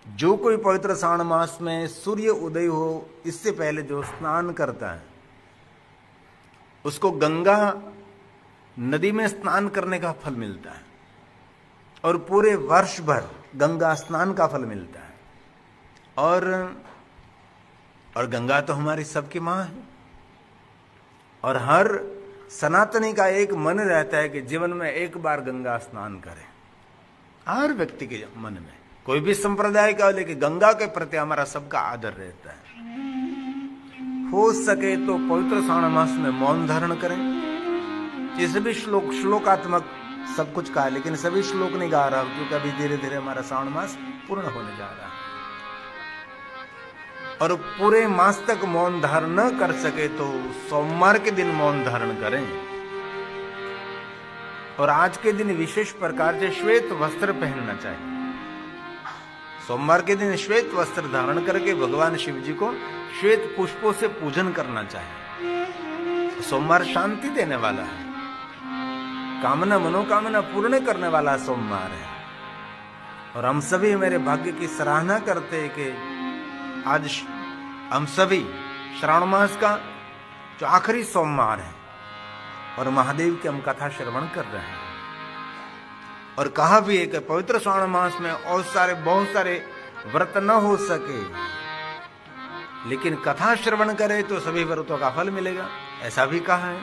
जो कोई पवित्र श्रावण मास में सूर्य उदय हो इससे पहले जो स्नान करता है उसको गंगा नदी में स्नान करने का फल मिलता है और पूरे वर्ष भर गंगा स्नान का फल मिलता है। और गंगा तो हमारी सबकी मां है और हर सनातनी का एक मन रहता है कि जीवन में एक बार गंगा स्नान करे। हर व्यक्ति के मन में, कोई भी संप्रदाय का, लेकिन गंगा के प्रति हमारा सबका आदर रहता है। हो सके तो पवित्र श्रावण मास में मौन धारण करें। ये सभी श्लोकात्मक सब कुछ कहा, लेकिन सभी श्लोक नहीं गा रहा क्योंकि अभी धीरे धीरे हमारा श्रावण मास पूर्ण होने जा रहा है। और पूरे मास तक मौन धारण न कर सके तो सोमवार के दिन मौन धारण करें। और आज के दिन विशेष प्रकार से श्वेत वस्त्र पहनना चाहिए। सोमवार के दिन श्वेत वस्त्र धारण करके भगवान शिव जी को श्वेत पुष्पों से पूजन करना चाहिए। सोमवार शांति देने वाला है, कामना मनोकामना पूर्ण करने वाला सोमवार है। और हम सभी मेरे भाग्य की सराहना करते हैं कि आज हम सभी श्रावण मास का जो आखिरी सोमवार है और महादेव की हम कथा श्रवण कर रहे हैं। और कहा भी है कि पवित्र श्रावण मास में और बहुत सारे व्रत न हो सके, लेकिन कथा श्रवण करे तो सभी व्रतों का फल मिलेगा, ऐसा भी कहा है।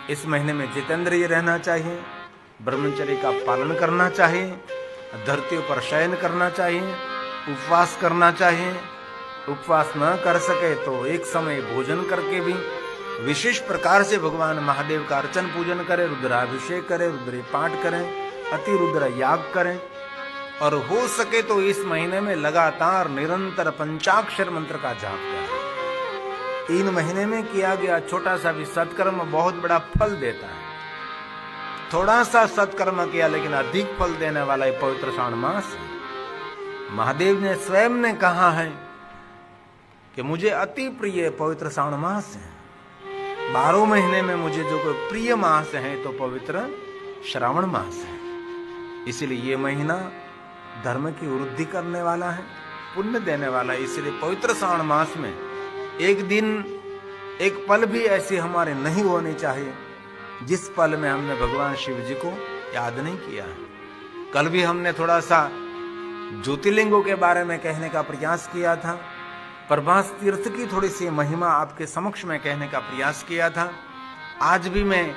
इस महीने में जितेंद्रिय रहना चाहिए, ब्रह्मचर्य का पालन करना चाहिए, धरती पर शयन करना चाहिए, उपवास करना चाहिए। उपवास न कर सके तो एक समय भोजन करके भी विशेष प्रकार से भगवान महादेव का अर्चन पूजन करें, रुद्राभिषेक करें, रुद्र पाठ करें, अति रुद्र याग करें। और हो सके तो इस महीने में लगातार निरंतर पंचाक्षर मंत्र का जाप करें। 3 महीने में किया गया छोटा सा भी सत्कर्म बहुत बड़ा फल देता है। थोड़ा सा सत्कर्म किया लेकिन अधिक फल देने वाला ये पवित्र श्रावण मास है। महादेव ने स्वयं ने कहा है कि मुझे अति प्रिय पवित्र श्रावण मास है। 12 महीने में मुझे जो कोई प्रिय मास है तो पवित्र श्रावण मास है। इसलिए ये महीना धर्म की वृद्धि करने वाला है, पुण्य देने वाला है। इसलिए पवित्र श्रावण मास में एक दिन एक पल भी ऐसी हमारे नहीं होनी चाहिए जिस पल में हमने भगवान शिव जी को याद नहीं किया है। कल भी हमने थोड़ा सा ज्योतिर्लिंगों के बारे में कहने का प्रयास किया था, प्रभास तीर्थ की थोड़ी सी महिमा आपके समक्ष में कहने का प्रयास किया था। आज भी मैं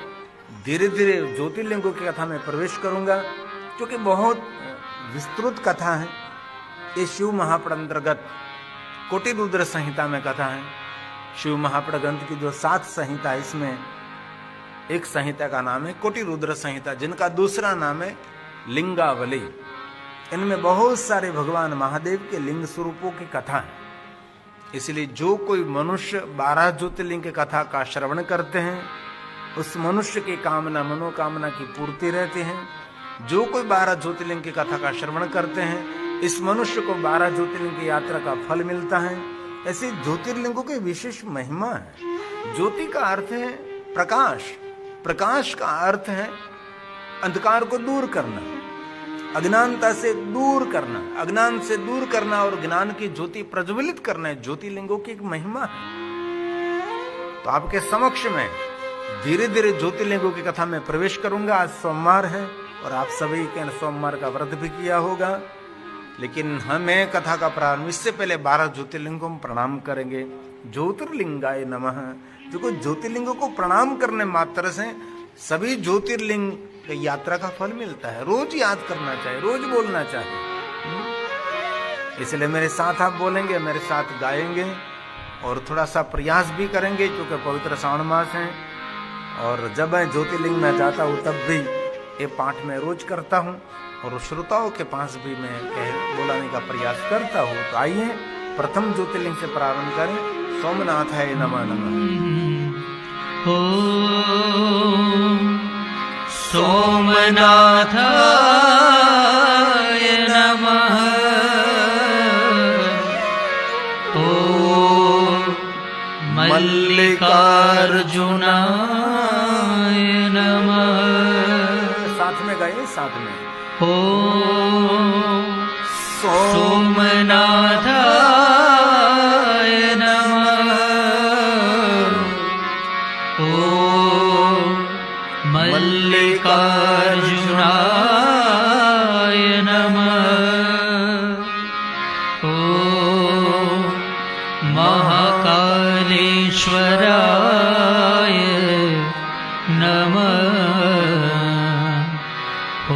धीरे धीरे ज्योतिर्लिंगों की कथा में प्रवेश करूंगा क्योंकि बहुत विस्तृत कथा है। ये शिव महापुराण अंतर्गत कोटि रुद्र संहिता में कथा है। शिव महापुराण ग्रंथ की जो 7 संहिता है, इसमें एक संहिता का नाम है कोटि रुद्र संहिता, जिनका दूसरा नाम है लिंगावली। इनमें बहुत सारे भगवान महादेव के लिंग स्वरूपों की कथा है। इसलिए जो कोई मनुष्य 12 ज्योतिर्लिंग की कथा का श्रवण करते हैं उस मनुष्य की कामना मनोकामना की पूर्ति रहती है। जो कोई 12 ज्योतिर्लिंग की कथा का श्रवण करते हैं इस मनुष्य को 12 ज्योतिर्लिंग की यात्रा का फल मिलता है। ऐसे ज्योतिर्लिंगों की विशेष महिमा है। ज्योति का अर्थ है प्रकाश, प्रकाश का अर्थ है अंधकार को दूर करना, अज्ञानता से दूर करना, अज्ञान से दूर करना और ज्ञान की ज्योति प्रज्वलित करना है। ज्योतिर्लिंगों की एक महिमा है। तो आपके समक्ष में धीरे धीरे ज्योतिर्लिंगों की कथा में प्रवेश करूंगा। आज सोमवार है और आप सभी के सोमवार का व्रत भी किया होगा, लेकिन हमें कथा का प्रारंभ इससे पहले 12 ज्योतिर्लिंगों को प्रणाम करेंगे। ज्योतिर्लिंगाय नमः। देखो, ज्योतिर्लिंगों को प्रणाम करने मात्र से सभी ज्योतिर्लिंग की यात्रा का फल मिलता है। रोज याद करना चाहिए, रोज बोलना चाहिए। इसलिए मेरे साथ आप बोलेंगे, मेरे साथ गाएंगे और थोड़ा सा प्रयास भी करेंगे क्योंकि पवित्र श्रावण मास है। और जब मैं ज्योतिर्लिंग में जाता हूँ तब भी ये पाठ मैं रोज करता हूँ और श्रोताओं के पास भी मैं बोलाने का प्रयास करता हूँ। तो आइए प्रथम ज्योतिर्लिंग से प्रारंभ करें। सोमनाथाय नमः नमः। सोमनाथाय नमः। मल्लिकार्जुनाय नमः। साथ में गाइए, साथ में। ओम सोमनाथाय नमः। ॐ मल्लिकार्जुनाय नमः। ॐ महाकालेश्वराय नमः। ॐ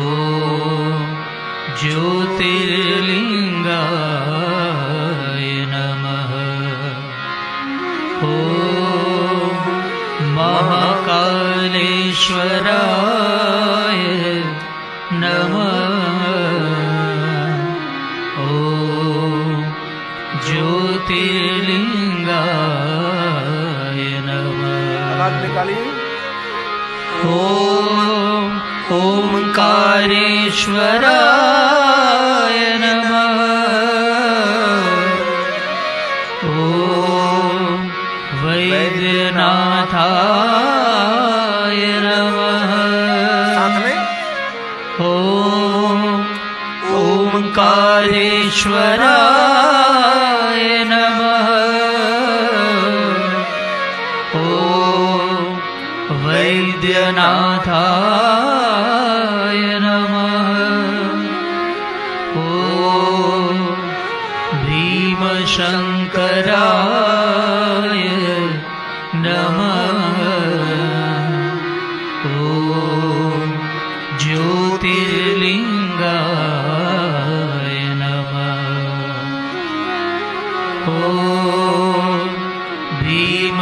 ज्योतिर्लिंगाय नमः। ॐ महाकालेश्वराय नमः। ॐ ज्योतिर्लिंगाय नमः। आवाज निकालिए। ओंकारेश्वराय नमः। ॐ वैद्यनाथाय नमः। साथ में ॐ ओंकारेश्वराय नमः। ॐ वैद्यनाथाय नमः। ॐ भीमशंकराय नमः। ॐ ज्योतिर्लिंगाय नमः। ॐ भीमशंकराय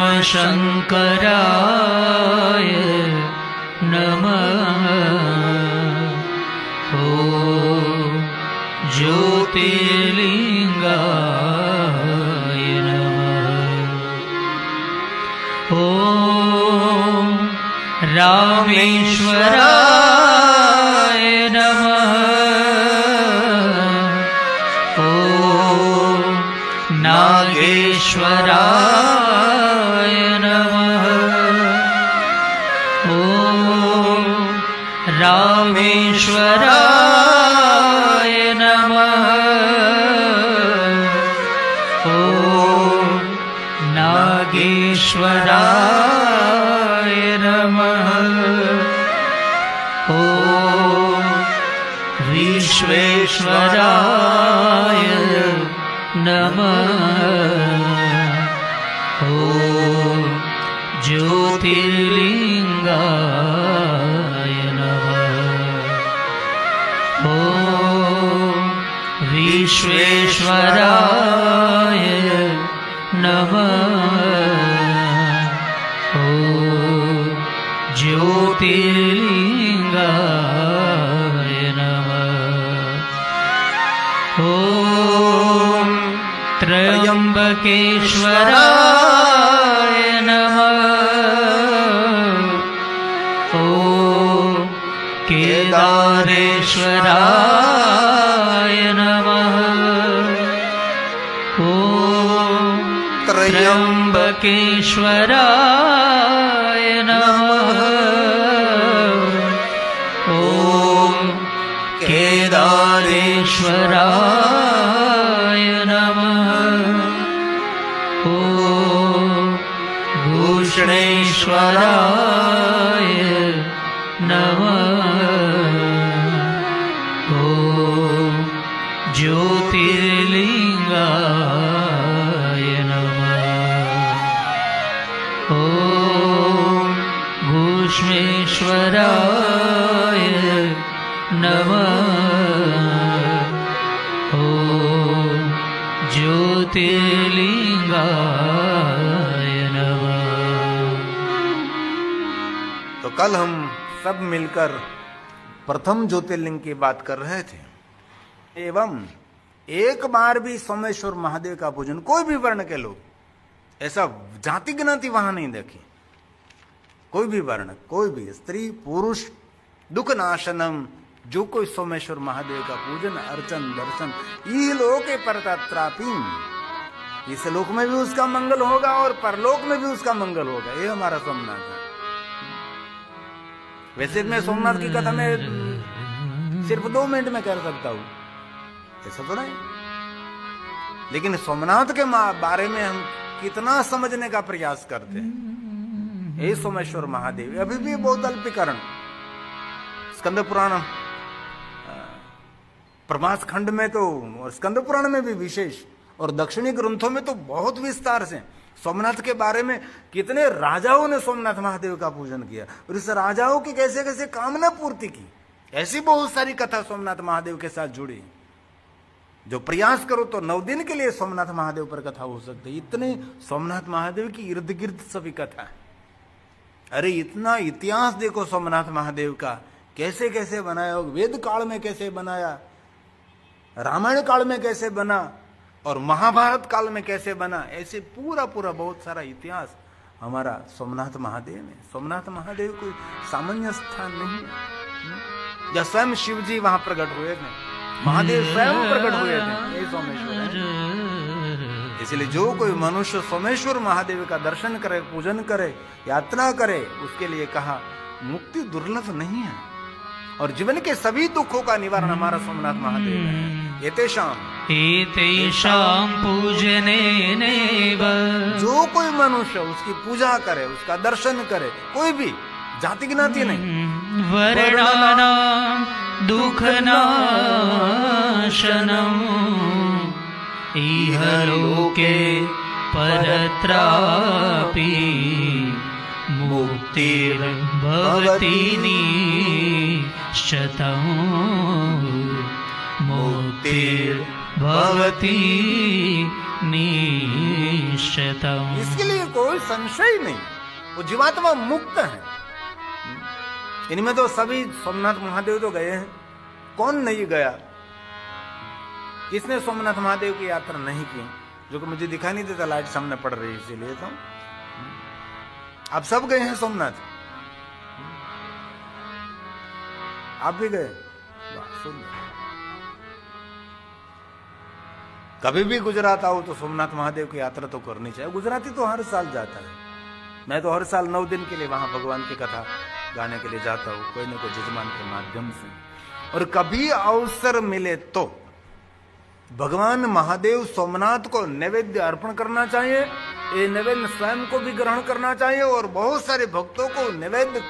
नमः। ॐ ज्योतिर्लिंगाय नमः। ॐ रामेश्वराय नमः। ॐ नागेश्वराय नमः। ॐ रामेश्वराय नमः। ॐ नागेश्वराय नमः। ॐ विश्वेश्वराय नमः। ॐ ज्योतिर्लिंगाय नमः। ॐ विश्वेश्वराय नमः। ॐ ज्योतिर्लिंगाय नमः। ॐ त्र्यंबकेश्वराय नमः। ॐ केदारेश्वराय नमः। ॐ त्र्यंबकेश्वराय नमः। ॐ केदारेश्वराय नमः। ॐ भूषणेश्वराय नमः। ॐ ज्योतिर्लिंगाय नमः। ॐ भूष्मेश्वराय नमः। ॐ ज्योतिर्लिंगाय नमः। तो कल हम सब मिलकर प्रथम ज्योतिर्लिंग की बात कर रहे थे। एवं एक बार भी सोमेश्वर महादेव का पूजन कोई भी वर्ण के लोग, ऐसा जाति गिनती वहां नहीं देखी। कोई भी वर्ण, कोई भी स्त्री पुरुष, दुख नाशनम, जो कोई सोमेश्वर महादेव का पूजन अर्चन दर्शन ये लोके परतत्रापि, इस लोक में भी उसका मंगल होगा और परलोक में भी उसका मंगल होगा। ये हमारा सोमनाथ है। वैसे मैं सोमनाथ की कथा में सिर्फ 2 मिनट में कर सकता हूं, ऐसा तो नहीं। लेकिन सोमनाथ के बारे में हम कितना समझने का प्रयास करते हैं। हे सोमेश्वर महादेव, अभी भी बहुत अल्पीकरण। स्कंद पुराण, प्रभास खंड में तो, और स्कंद पुराण में भी विशेष, और दक्षिणी ग्रंथों में तो बहुत विस्तार से सोमनाथ के बारे में कितने राजाओं ने सोमनाथ महादेव का पूजन किया और इस राजाओं की कैसे कैसे कामना पूर्ति की। ऐसी बहुत सारी कथा सोमनाथ महादेव के साथ जुड़ी। जो प्रयास करो तो 9 दिन के लिए सोमनाथ महादेव पर कथा हो सकती है। इतने सोमनाथ महादेव की इर्द गिर्द सभी कथा है। अरे इतना इतिहास देखो सोमनाथ महादेव का, कैसे कैसे बनाया, वेद काल में कैसे बनाया, रामायण काल में कैसे बना और महाभारत काल में कैसे बना। ऐसे पूरा पूरा बहुत सारा इतिहास हमारा सोमनाथ महादेव में। सोमनाथ महादेव कोई सामान्य स्थान नहीं है। या स्वयं शिव जी वहां प्रकट हुए थे, महादेव स्वयं प्रकट हुए थे, ये सोमेश्वर है। इसलिए जो कोई मनुष्य सोमेश्वर महादेव का दर्शन करे, पूजन करे, यात्रा करे, उसके लिए कहा मुक्ति दुर्लभ नहीं है और जीवन के सभी दुखों का निवारण हमारा सोमनाथ महादेव है। एतेषां पूजनेनैव, जो कोई मनुष्य उसकी पूजा करे, उसका दर्शन करे, कोई भी जाति ज्ञाति नहीं, वर्णानां दुःखनाशनम् इह लोके परत्रापि मुक्तिर्भवति निश्चितं, मुक्तिर्भवति निश्चितं। इसके लिए कोई संशय नहीं, वो जीवात्मा मुक्त है। इनमें तो सभी सोमनाथ महादेव तो गए हैं, कौन नहीं गया? किसने सोमनाथ महादेव की यात्रा नहीं की? जो कि मुझे दिखाई नहीं देता, लाइट सामने पड़ रही है इसीलिए। तो आप सब गए हैं सोमनाथ? आप भी गए? सुन, कभी भी गुजरात आओ तो सोमनाथ महादेव की यात्रा तो करनी चाहिए। गुजराती तो हर साल जाता है, मैं तो हर साल 9 दिन के लिए वहां भगवान की कथा गाने के लिए जाता हूँ, कोई ना कोई जजमान के माध्यम से। और कभी अवसर मिले तो भगवान महादेव सोमनाथ को नैवेद्य अर्पण करना चाहिए। ये नैवेद्य स्वयं को भी ग्रहण करना चाहिए और बहुत सारे भक्तों को नैवेद्य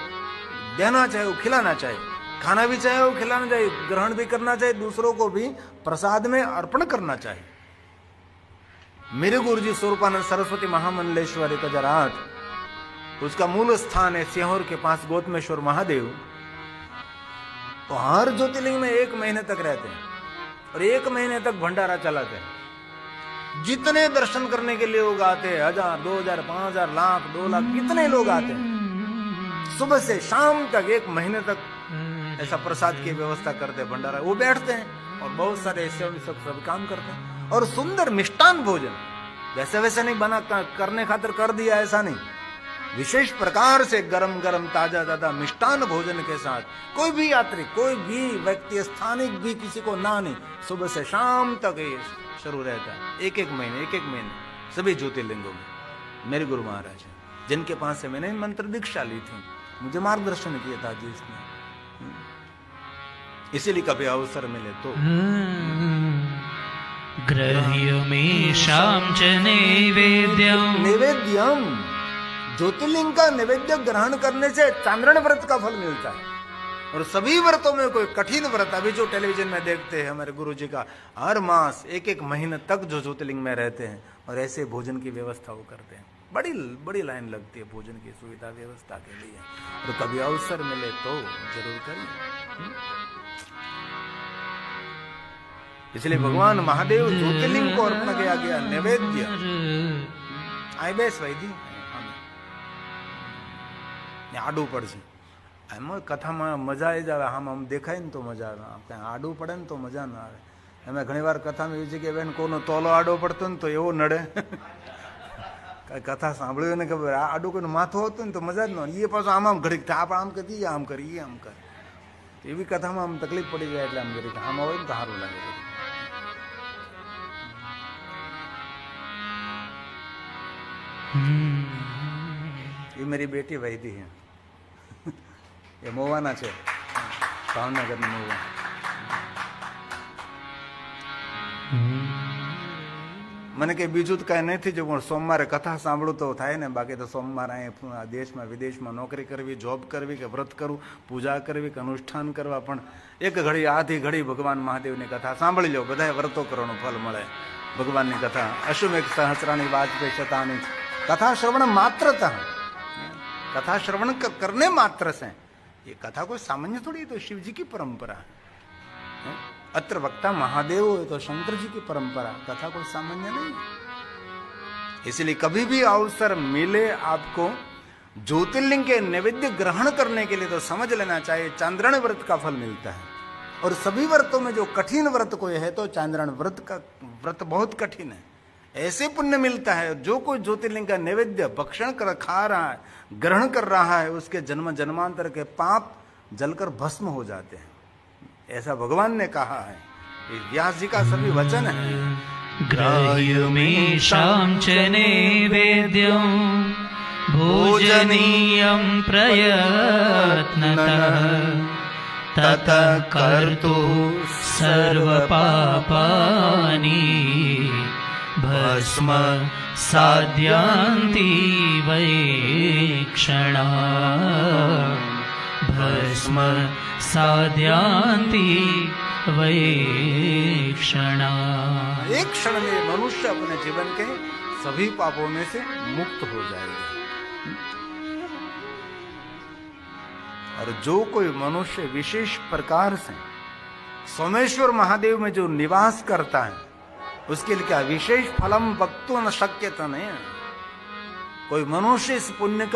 देना चाहिए, खिलाना चाहिए। खाना भी चाहिए, वो खिलाना चाहिए, ग्रहण भी करना चाहिए, दूसरों को भी प्रसाद में अर्पण करना चाहिए। मेरे गुरुजी स्वरूपानंद सरस्वती महामंडलेश्वर 1008, उसका मूल स्थान है सीहोर के पास गौतमेश्वर महादेव। तो हर ज्योतिर्लिंग में 1 महीने तक रहते हैं और 1 महीने तक भंडारा चलाते हैं। जितने दर्शन करने के लिए लोग आते हैं, 1000, 2000, 5000, लाख, 2 लाख, कितने लोग आते हैं। सुबह से शाम तक 1 महीने तक ऐसा प्रसाद की व्यवस्था करते हैं, भंडारा। वो बैठते हैं और बहुत सारे ऐसे सब काम करते हैं। और सुंदर मिष्टान भोजन, वैसे वैसे नहीं बना करने खातिर कर दिया, ऐसा नहीं, विशेष प्रकार से गरम गरम ताजा ताजा मिष्टान भोजन के साथ कोई भी यात्री, कोई भी व्यक्ति, स्थानिक भी, किसी को ना नहीं, सुबह से शाम तक ये शुरू रहता है। 1 महीने सभी ज्योतिर्लिंगों में। मेरे गुरु महाराज हैं, जिनके पास से मैंने मंत्र दीक्षा ली थी, मुझे मार्गदर्शन किया था जिसने। इसीलिए कभी अवसर मिले तो ग्रह्यमेषां च नैवेद्यम, ज्योतिर्लिंग का नैवेद्य ग्रहण करने से चांद्रण व्रत का फल मिलता है। और सभी व्रतों में कोई कठिन व्रत, अभी जो टेलीविजन में देखते हैं हमारे गुरुजी का, हर मास 1 महीने तक जो ज्योतिर्लिंग में रहते हैं और ऐसे भोजन की व्यवस्था वो करते हैं। बड़ी लाइन लगती है भोजन की सुविधा व्यवस्था के लिए। और कभी अवसर मिले तो जरूर करिए। इसलिए भगवान महादेव ज्योतिर्लिंग को अर्पण किया गया नैवेद्य। आई बेस वैदी आडू पड़े एम कथा में मजा आई जाए। हम देखाय ने तो मजा आवे, आडू पड़े ने तो मजा ना आवे। एम घणी वार कथा में एवी जग्याए बेन कोनो तोलो आडो पड़तो ने तो एवो नड़े। कई कथा सांभळ्यो ने खबर, आडू कोईनु माथो होतो ने तो मजा ज न। ये पाछो आम घड़ीक आप आम करी, आम करी, आम कर, एवी कथा में आम तकलीफ पड़ी जाए એટલે આમ ઘડીક આમ હોય ને તો સારું લાગે। ये मेरी बेटी वैदी है, ये मोवाना છે, ભાવનગર ની મોવા। મને કઈ બીજું તો કઈ નથી જો પણ સોમવારે કથા સાંભળું તો થાય ને, બાકી તો સોમવારે અહીંયા દેશમાં વિદેશમાં નોકરી કરવી, જોબ કરવી કે વ્રત કરવું, પૂજા કરવી કે અનુષ્ઠાન કરવા, પણ એક ઘડી આધી ઘડી ભગવાન મહાદેવની કથા સાંભળી લો, બધા વ્રતો કરવાનું ફલ મળે. ભગવાનની કથા અશ્વમેઘ સહસ્રાની વાજપેયી શતાની कथा श्रवण मात्रतः, कथा श्रवण करने मात्र से, ये कथा कोई सामान्य थोड़ी, तो शिव जी की परंपरा है. अत्र वक्ता महादेव है तो शंकर जी की परंपरा, कथा कोई सामान्य नहीं. इसलिए कभी भी अवसर मिले आपको ज्योतिर्लिंग के नैवेद्य ग्रहण करने के लिए तो समझ लेना चाहिए चांद्रायण व्रत का फल मिलता है. और सभी व्रतों में जो कठिन व्रत कोई है तो चांद्रायण व्रत का व्रत बहुत कठिन है, ऐसे पुण्य मिलता है. जो कोई ज्योतिर्लिंग का नैवेद्य भक्षण कर खा रहा है, ग्रहण कर रहा है, उसके जन्म जन्मांतर के पाप जलकर भस्म हो जाते हैं, ऐसा भगवान ने कहा है. व्यास जी का सभी वचन है. ग्राह्यमेषां च नैवेद्यं भोजनीयं प्रयत्नतः ततः कर्तुः सर्वपापानि भस्म साध्यांति वै क्षणा. भस्म साध्यांति वै क्षणा. एक क्षण में मनुष्य अपने जीवन के सभी पापों में से मुक्त हो जाएगा. और जो कोई मनुष्य विशेष प्रकार से सोमेश्वर महादेव में जो निवास करता है उसके लिए क्या विशेष फलम वक्तुं न शक्यता नहीं है. कोई मनुष्य इस पुण्य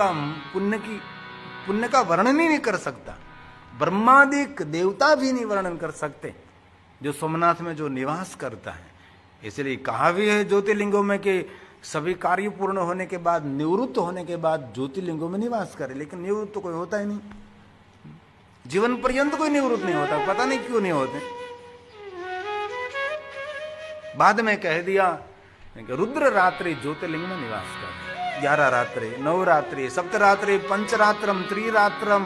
का वर्णन ही नहीं कर सकता, ब्रह्मादिक देवता भी नहीं वर्णन कर सकते जो सोमनाथ में जो निवास करता है. इसलिए कहा भी है ज्योतिर्लिंगों में कि सभी कार्य पूर्ण होने के बाद, निवृत्त होने के बाद ज्योतिर्लिंगों में निवास करे, लेकिन निवृत्त तो कोई होता ही नहीं, जीवन पर्यंत कोई निवृत्त नहीं होता. पता नहीं क्यों नहीं होते. बाद में कह दिया कि रुद्र रात्रि ज्योतिर्लिंग में निवास कर, 11 रात्रि, 9 रात्रि, सप्तरात्रि, पंचरात्रम, त्रिरात्रम,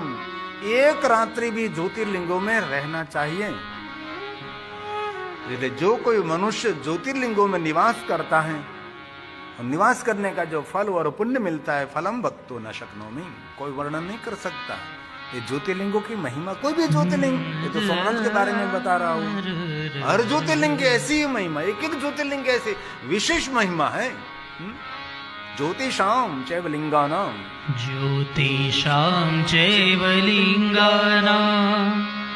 एक रात्रि भी ज्योतिर्लिंगों में रहना चाहिए. जो कोई मनुष्य ज्योतिर्लिंगों में निवास करता है, निवास करने का जो फल और पुण्य मिलता है, फलम वक्तुं न शक्नोमि, कोई वर्णन नहीं कर सकता. ये ज्योतिर्लिंगों की महिमा, कोई भी ज्योतिर्लिंग, ये तो सोमनाथ के बारे में बता रहा हूं, हर ज्योतिर्लिंग की ऐसी ही महिमा, एक एक ज्योतिर्लिंग की ऐसी विशेष महिमा है. ज्योतिषां चैव लिंगानां, ज्योतिषां चैव लिंगानां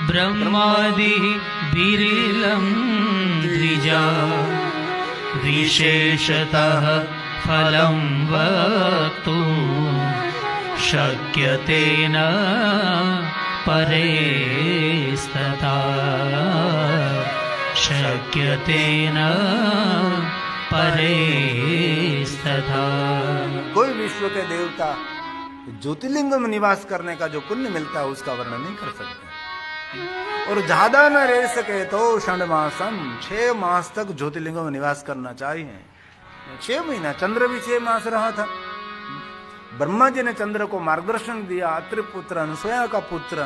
ब्रह्मादि बिरलं द्विजा विशेषतः फलं वक्तुं शक्यते न परेस्तथा. शक्यते न परेस्तथा. कोई विश्व के देवता ज्योतिर्लिंग में निवास करने का जो पुण्य मिलता है उसका वर्णन नहीं कर सकते. और ज्यादा न रह सके तो षण्मासम, 6 मास तक ज्योतिर्लिंगों में निवास करना चाहिए. 6 महीना, चंद्र भी 6 मास रहा था. ब्रह्मा जी ने चंद्र को मार्गदर्शन दिया. अत्रि पुत्र, अनसुया का पुत्र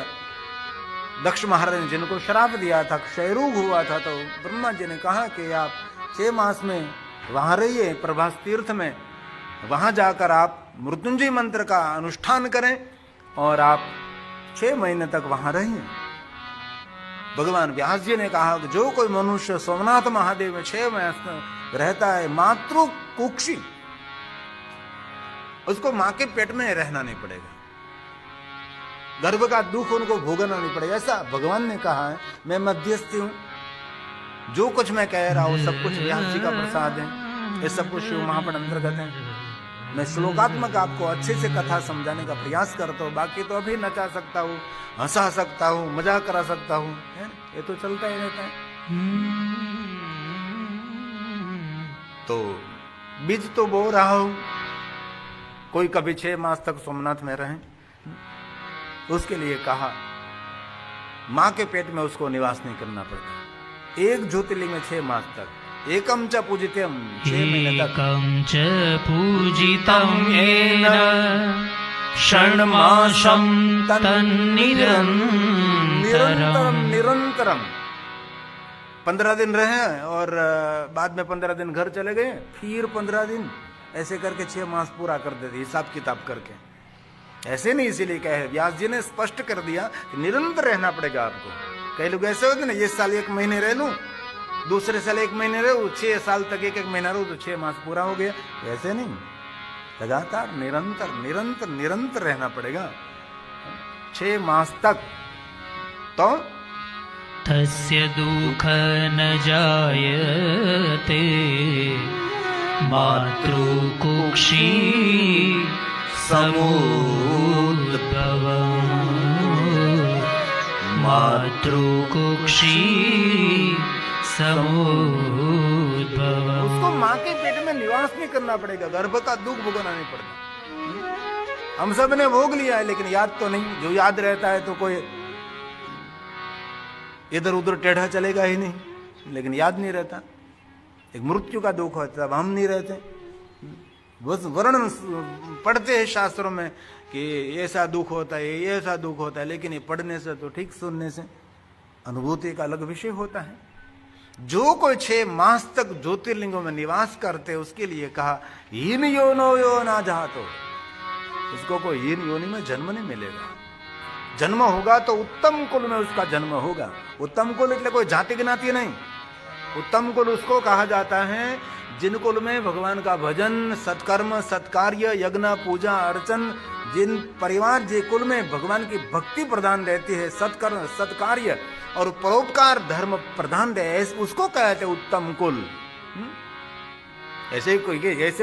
दक्ष महाराज ने जिनको श्राप दिया था, क्षयरोग हुआ था, तो ब्रह्मा जी ने कहा कि आप 6 मास में वहां रहिए प्रभास तीर्थ में, वहां जाकर आप मृत्युंजय मंत्र का अनुष्ठान करें और आप 6 महीने तक वहां रहिए. भगवान व्यास जी ने कहा कि जो कोई मनुष्य सोमनाथ महादेव में 6 महीने रहता है, मातृ कुक्षी, उसको मां के पेट में रहना नहीं पड़ेगा, गर्भ का दुख उनको भोगना नहीं पड़ेगा. ऐसा भगवान ने कहा है. मैं मध्यस्थी हूं, जो कुछ मैं कह रहा हूं सब कुछ व्यास जी का प्रसाद है, ये सब कुछ शिव महापुराण अंतर्गत है. मैं श्लोकात्मक आपको अच्छे से कथा समझाने का प्रयास करता हूँ, बाकी तो अभी नचा सकता हूँ, हंसा सकता हूँ, मजाक करा सकता हूँ, ये तो चलता ही रहता है. तो बीज तो बो रहा हूं. कोई कभी 6 मास तक सोमनाथ में रहे, उसके लिए कहा मां के पेट में उसको निवास नहीं करना पड़ता. एक ज्योतिर्लिंग में 6 मास तक, एकम च पूजितम, 6 महीने तक, एकम च पूजितं येन षण्मासं तन्निरन्तरं निरंतरम 15 दिन रहे और बाद में 15 दिन घर चले गए, फिर 15 दिन, ऐसे करके 6 मास पूरा कर देते हिसाब किताब करके। ऐसे नहीं, इसीलिए कहे व्यास जी ने स्पष्ट कर दिया कि निरंतर रहना पड़ेगा आपको। कई लोग ऐसे होते ना, ये साल 1 महीने रह लूं, दूसरे साल 1 महीने रहो, 6 साल तक 1 महीना रहो तो 6 मास पूरा हो गया। ऐसे नहीं, लगातार निरंतर निरंतर निरंतर रहना पड़ेगा 6 मास तक। तो तस्य दुःख न जायते मातृकुक्षी समुद्भवम्, मातृकुक्षी समुद्भवम्। उसको माँ के पेट में निवास नहीं करना पड़ेगा, गर्भ का दुख भोगना नहीं पड़ता। हम सब ने भोग लिया है लेकिन याद तो नहीं। जो याद रहता है तो कोई इधर उधर टेढ़ा चलेगा ही नहीं, लेकिन याद नहीं रहता। एक मृत्यु का दुख होता है, अब हम नहीं रहते। बस वर्णन पढ़ते हैं शास्त्रों में कि ऐसा दुख होता है, ऐसा दुख होता है, लेकिन ये पढ़ने से तो ठीक, सुनने से अनुभूति का अलग विषय होता है। जो कोई 6 मास तक ज्योतिर्लिंगों में निवास करते उसके लिए कहा हीन योनो यो ना जातो, उसको कोई हीन योनि में जन्म नहीं मिलेगा। जन्म होगा तो उत्तम कुल में उसका जन्म होगा। उत्तम कुल એટલે कोई जाति ज्ञाति नहीं, उत्तम कुल उसको कहा जाता है जिन कुल में भगवान का भजन, सत्कर्म, सत्कार्य, यज्ञ, पूजा, अर्चन, जिन परिवार जे कुल में भगवान की भक्ति प्रधान रहती है, सत्कर्म, सत्कार्य और परोपकार धर्म प्रधान रहे, उसको कहते उत्तम कुल। ऐसे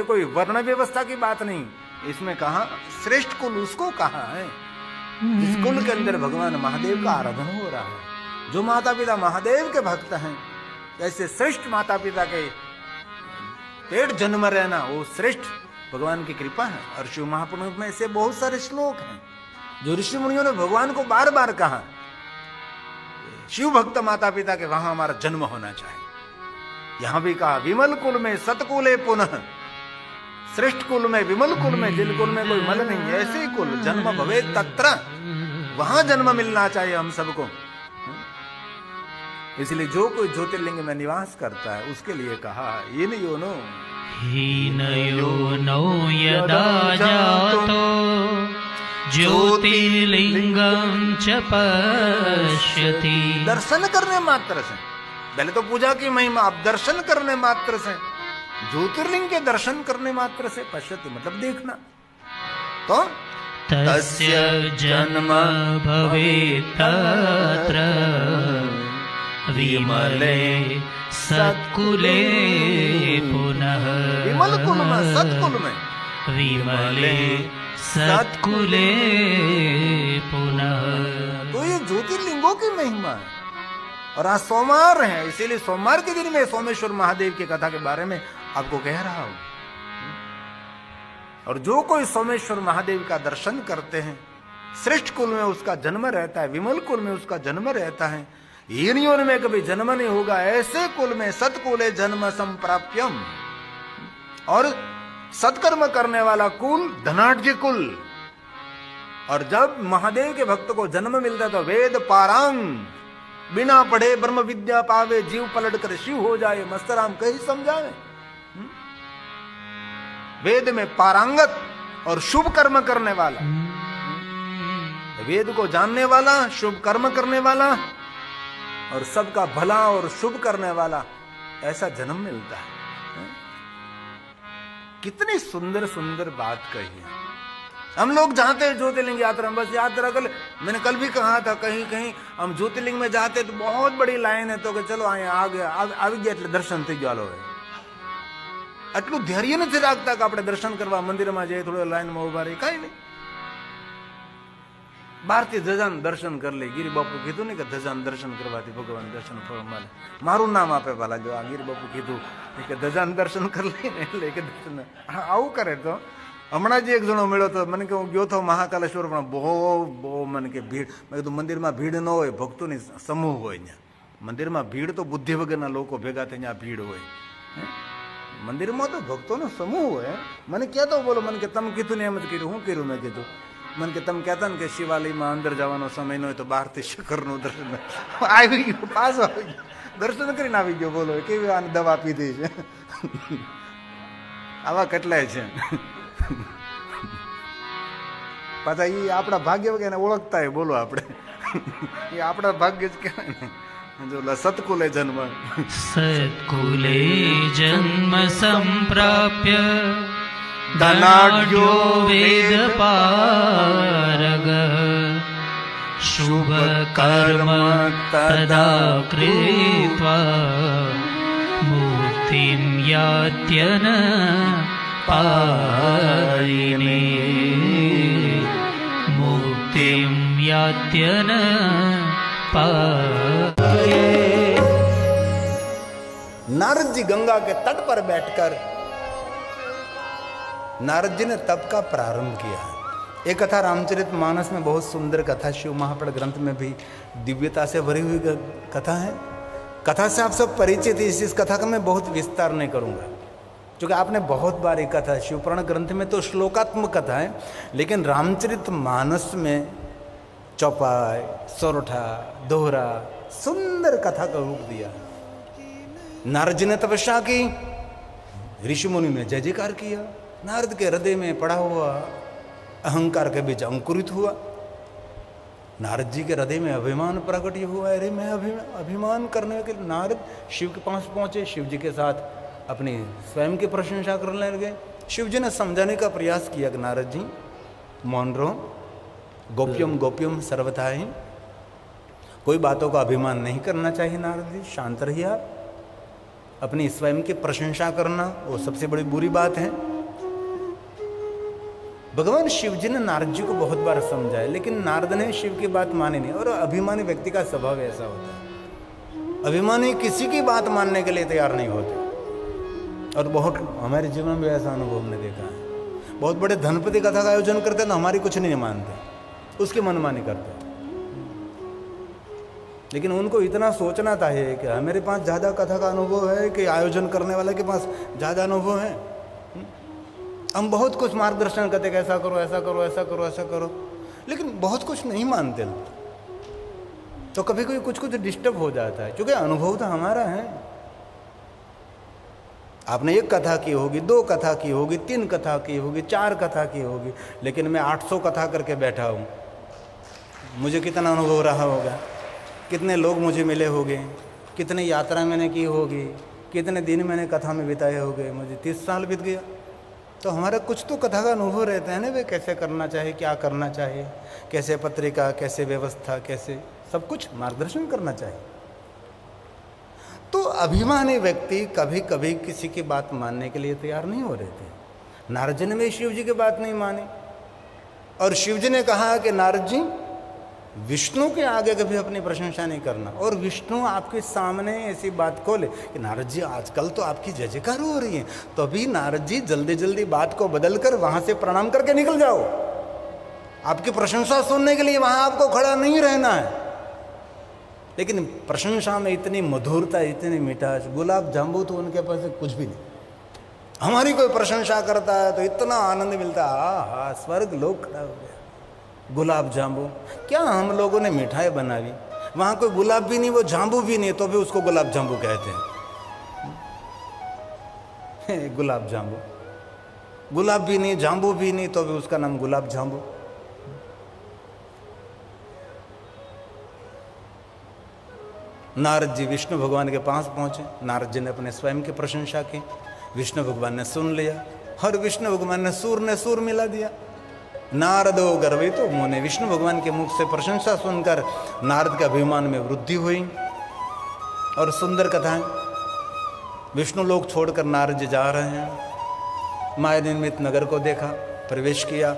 कोई वर्ण व्यवस्था की बात नहीं, इसमें कहा श्रेष्ठ कुल उसको कहा है जिस कुल के अंदर भगवान महादेव का आराधन हो रहा है। जो माता पिता महादेव के भक्त हैं, ऐसे श्रेष्ठ माता पिता के पेट जन्म रहना वो श्रेष्ठ भगवान की कृपा है। और शिव महापुराण में ऐसे बहुत सारे श्लोक हैं जो ऋषि मुनियों ने भगवान को बार बार कहा, शिव भक्त माता पिता के वहां हमारा जन्म होना चाहिए। यहां भी कहा विमल कुल में सतकुले पुनः, श्रेष्ठ कुल में, विमल कुल में, जिन कुल में कोई मल नहीं, ऐसे कुल जन्म भवे तत्र, वहां जन्म मिलना चाहिए हम सबको। इसलिए जो कोई ज्योतिर्लिंग में निवास करता है उसके लिए कहा हीन योनो, हीन योनो यदा जातो ज्योतिर्लिंगं च पश्यति। दर्शन करने मात्र से, पहले तो पूजा की महिमा, अब दर्शन करने मात्र से, ज्योतिर्लिंग के दर्शन करने मात्र से, पश्यति मतलब देखना। तो तस्य जन्म भवेत् तत्र विमले सत्कुले पुनः, विमल कुल में, सत्कुल में, विमले सत्कुले पुनः। तो ये ज्योतिर्लिंगों की महिमा है। और आज सोमवार है, इसीलिए सोमवार के दिन में सोमेश्वर महादेव की कथा के बारे में आपको कह रहा हूं। और जो कोई सोमेश्वर महादेव का दर्शन करते हैं, श्रेष्ठ कुल में उसका जन्म रहता है, विमल कुल में उसका जन्म रहता है, हीन योनि में कभी जन्म नहीं होगा, ऐसे कुल में सत्कुले जन्म संप्राप्यम। और सत्कर्म करने वाला कुल धनाढ्य कुल। और जब महादेव के भक्त को जन्म मिलता तो वेद पारांग, बिना पढ़े ब्रह्म विद्या पावे, जीव पलट कर शिव हो जाए, मस्तराम कहीं समझावे। वेद में पारंगत और शुभ कर्म करने वाला, वेद को जानने वाला, शुभ कर्म करने वाला और सबका भला और शुभ करने वाला, ऐसा जन्म मिलता है। कितनी सुंदर सुंदर बात कही है। हम लोग जाते हैं ज्योतिर्लिंग यात्रा में, बस यात्रा कर, मैंने कल भी कहा था, कहीं कहीं हम ज्योतिर्लिंग में जाते तो बहुत बड़ी लाइन है, तो कि चलो आए आ गया, આવી ગયા એટલે દર્શન થઈ ગયો હોય। આટલું ધૈર્ય નથી રાખતા કે આપણે દર્શન કરવા મંદિરમાં જઈએ, થોડો લાઈનમાં ઉભા રહી, કાંઈ નહીં, બહારથી ધજાનું દર્શન કરી લે। ગિરી બાપુ કીધું ને કે ધજાનું દર્શન કરવાથી ભગવાન દર્શન ફળ મળે। મારું નામ આપે ભલા, જો આ ગિરી બાપુ કીધું કે ધજાનું દર્શન કરી લે ને એટલે કે દર્શન આવું કરે। તો હમણાં જ એક જણો મળ્યો તો મને કે હું ગયો તો મહાકાલેશ્વર, પણ બહુ મને કે ભીડ, મેં કીધું મંદિરમાં ભીડ ન હોય, ભક્તોની સમૂહ હોય ત્યાં। મંદિરમાં ભીડ તો બુદ્ધિ વગરના લોકો ભેગા થઈને ત્યાં ભીડ હોય, મંદિરમાં તો ભક્તોનો સમૂહ હોય। મને કહેતો બોલો, મને કે તમે કીધું ને એમ જ કર્યું, હું કર્યું? મેં કીધું મને કે તમે કહેતા ને કે શિવાલયમાં અંદર જવાનો સમય ન હોય તો બહારથી શિખરનું દર્શન આવી ગયું, પાછો આવી ગયો। દર્શન કરીને આવી ગયો. બોલો કેવી આને દવા પીધી છે. આવા કેટલાય છે. પાછા એ આપણા ભાગ્ય વગર એને ઓળખતા બોલો આપણે. એ આપણા ભાગ્ય જ કહેવાય ને. જો સતકુલે જન્મ, સત્કુલે જન્મ સંપ્રાપ્ય ધનાઢ્યો વેદ પારગ શુભ કર્મ તદા કૃત્વા મુક્તિમ યાત્યન પાયિને મુક્તિમ યાત્યન પાયે. नारद जी गंगा के तट पर बैठकर नारद जी ने तप का प्रारंभ किया. ये कथा रामचरित मानस में बहुत सुंदर कथा, शिव महापड़ ग्रंथ में भी दिव्यता से भरी हुई कथा है. कथा से आप सब परिचित हैं, इस कथा का मैं बहुत विस्तार नहीं करूंगा क्योंकि आपने बहुत बार ये कथा, शिवपुराण ग्रंथ में तो श्लोकात्मक कथा है, लेकिन रामचरित मानस में चौपाई, सोरठा, दोहरा सुंदर कथा का रूप दिया. नारद जी ने तपस्या की, ऋषि मुनि ने जय जयकार किया. नारद के हृदय में पड़ा हुआ अहंकार के बीच अंकुरित हुआ. नारद जी के हृदय में अभिमान प्रकट हुआ. अरे मैं अभिमान करने के लिए नारद शिव के पास पहुंचे. शिव जी के साथ अपनी स्वयं की प्रशंसा करने लगे. शिव जी ने समझाने का प्रयास किया कि नारद जी मौन रहो, गोप्यम गोप्यम सर्वथा ही, कोई बातों का अभिमान नहीं करना चाहिए. नारद जी शांत रहिए, आप अपनी स्वयं की प्रशंसा करना वो सबसे बड़ी बुरी बात है. भगवान शिव जी ने नारद जी को बहुत बार समझाया, लेकिन नारद ने शिव की बात मानी नहीं. और अभिमानी व्यक्ति का स्वभाव ऐसा होता है, अभिमानी किसी की बात मानने के लिए तैयार नहीं होते. और बहुत हमारे जीवन में ऐसा अनुभव हमने देखा है. बहुत बड़े धनपति कथा का आयोजन करते हैं तो हमारी कुछ नहीं मानते, उसकी मनमानी करते. लेकिन उनको इतना सोचना चाहिए कि मेरे पास ज़्यादा कथा का अनुभव है कि आयोजन करने वाले के पास ज़्यादा अनुभव है. हम बहुत कुछ मार्गदर्शन करते कि ऐसा करो, ऐसा करो, ऐसा करो, ऐसा करो, लेकिन बहुत कुछ नहीं मानते. तो कभी कभी कुछ कुछ डिस्टर्ब हो जाता है, क्योंकि अनुभव तो हमारा है. आपने एक कथा की होगी, 2 कथा की होगी, 3 कथा की होगी, 4 कथा की होगी, लेकिन मैं 800 कथा करके बैठा हूँ. मुझे कितना अनुभव रहा होगा, कितने लोग मुझे मिले होंगे, कितनी यात्रा मैंने की होगी, कितने दिन मैंने कथा में बिताए होंगे. मुझे 30 साल बीत गया. तो हमारा कुछ तो कथा का अनुभव रहता है ना, वे कैसे करना चाहिए, क्या करना चाहिए, कैसे पत्रिका, कैसे व्यवस्था, कैसे सब कुछ मार्गदर्शन करना चाहिए. तो अभिमानी व्यक्ति कभी कभी किसी की बात मानने के लिए तैयार नहीं हो रहे थे. नारद जी ने भी शिव जी की बात नहीं मानी. और शिव जी ने कहा कि नारद जी विष्णु के आगे कभी अपनी प्रशंसा नहीं करना. और विष्णु आपके सामने ऐसी बात खोले कि नारद जी आजकल तो आपकी जय जयकार हो रही है, तो अभी नारद जी जल्दी जल्दी बात को बदल कर वहां से प्रणाम करके निकल जाओ. आपकी प्रशंसा सुनने के लिए वहां आपको खड़ा नहीं रहना है. लेकिन प्रशंसा में इतनी मधुरता, इतनी मिठास, गुलाब जामुन तो उनके पास कुछ भी नहीं. हमारी कोई प्रशंसा करता है तो इतना आनंद मिलता है, हा स्वर्ग लोग खड़ा हो गया. गुलाब जामुन क्या हम लोगों ने मिठाई बनाई, वहाँ कोई गुलाब भी नहीं, वो जाम्बू भी नहीं, तो भी उसको गुलाब जामुन कहते हैं. गुलाब जामुन, गुलाब भी नहीं, जाम्बू भी नहीं, तो भी उसका नाम गुलाब जामुन. नारद जी विष्णु भगवान के पास पहुंचे. नारद जी ने अपने स्वयं की प्रशंसा की. विष्णु भगवान ने सुन लिया और विष्णु भगवान ने सूर मिला दिया. नारदो गर्वितो मुने, विष्णु भगवान के मुख से प्रशंसा सुनकर नारद के अभिमान में वृद्धि हुई. और सुंदर कथाएं. विष्णु लोक छोड़कर नारद जी जा रहे हैं. माया निर्मित नगर को देखा, प्रवेश किया,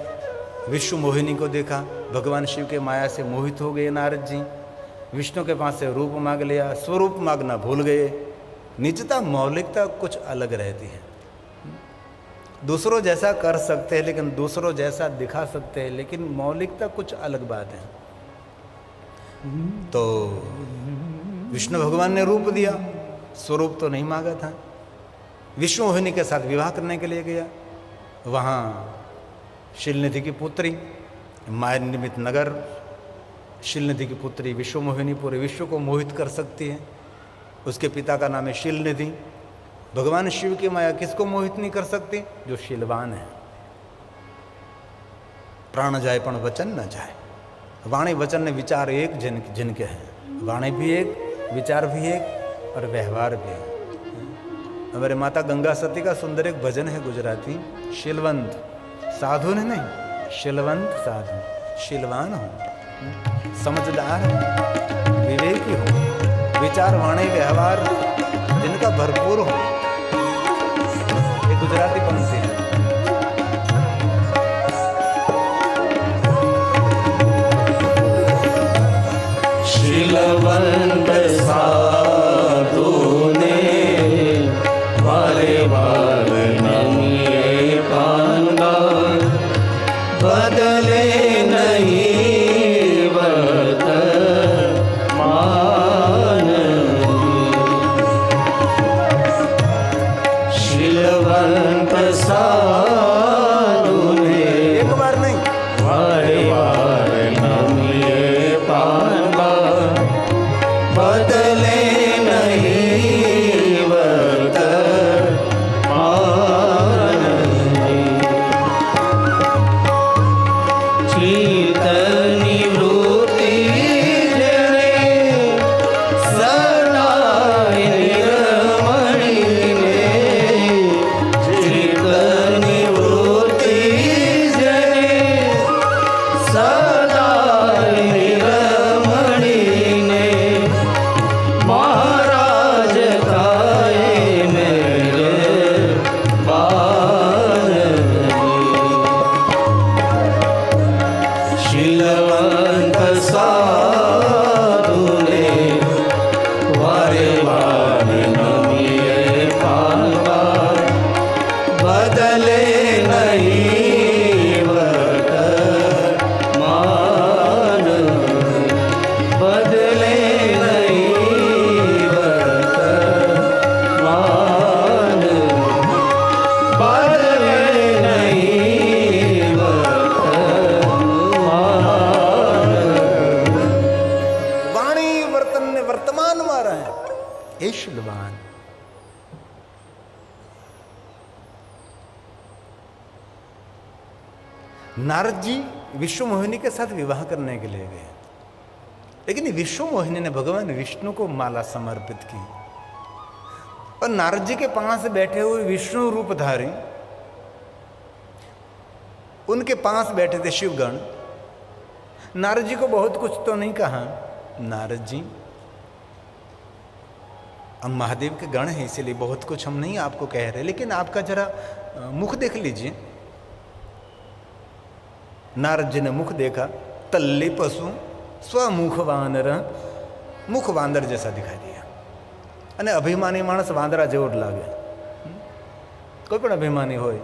विश्व मोहिनी को देखा. भगवान शिव के माया से मोहित हो गए नारद जी. विष्णु के पास से रूप मांग लिया, स्वरूप मांगना भूल गए. निजता, मौलिकता कुछ अलग रहती है. दूसरों जैसा कर सकते हैं, लेकिन दूसरों जैसा दिखा सकते हैं, लेकिन मौलिकता कुछ अलग बात है. तो विष्णु भगवान ने रूप दिया, स्वरूप तो नहीं मांगा था. विष्णु मोहिनी के साथ विवाह करने के लिए गया. वहाँ शीलनिधि की पुत्री, माया निर्मित नगर, शीलनिधि की पुत्री विश्व मोहिनी पूरे विश्व को मोहित कर सकती है. उसके पिता का नाम है शीलनिधि। भगवान शिव की माया किसको मोहित नहीं कर सकती? जो शीलवान है। प्राण जाए पण वचन न जाए। वाणी वचन ने विचार एक जिनके हैं। वाणी भी एक, विचार भी एक और व्यवहार भी एक। हमारे माता गंगा सती का सुंदर एक भजन है गुजराती, शीलवंत साधु ने नहीं, शीलवंत साधु। शीलवान हो, समझदार हो, विवेकी हो, विचार वाणी व्यवहार जिनका भरपूर हो। ये गुजराती पंक्ति है। शीलवंत साधु ने वारे वार नमिए पांगा, बदले नहीं वर्तमान। शीलवंत साधु ने एक बार नहीं, वारे वार नमिए पांगा, बदले नहीं वर्तमान। चित्त निवृत्ति जने सदा निर्मणि ने, चित्त निवृत्ति जने सदा निर्मणि ने, महाराज काये मेरे शीलवंत साधु ने वारे वार नमिए पांगा, बदले नहीं वर्तमान। बदले नहीं वर्तमान। बदले नहीं वर्तमान। वाणी वर्तन ने वर्तमान मारा है। हे शीलवान, नारद जी विश्व मोहिनी के साथ विवाह करने के लिए गए, लेकिन विश्व मोहिनी ने भगवान विष्णु को माला समर्पित की और नारद जी के पास बैठे हुए विष्णु रूपधारी उनके पास बैठे थे शिवगण। नारद जी को बहुत कुछ तो नहीं कहा। नारद जी, हम महादेव के गण हैं, इसीलिए बहुत कुछ हम नहीं आपको कह रहे, लेकिन आपका जरा मुख देख लीजिए। नारद जी ने मुख देखा, तल्ली पशु स्वमुख वानर, मुख वांदर जैसा दिखाई दिया। અને અભિમાની માણસ વાંદરા જેવો જ લાગે। કોઈ પણ અભિમાની હોય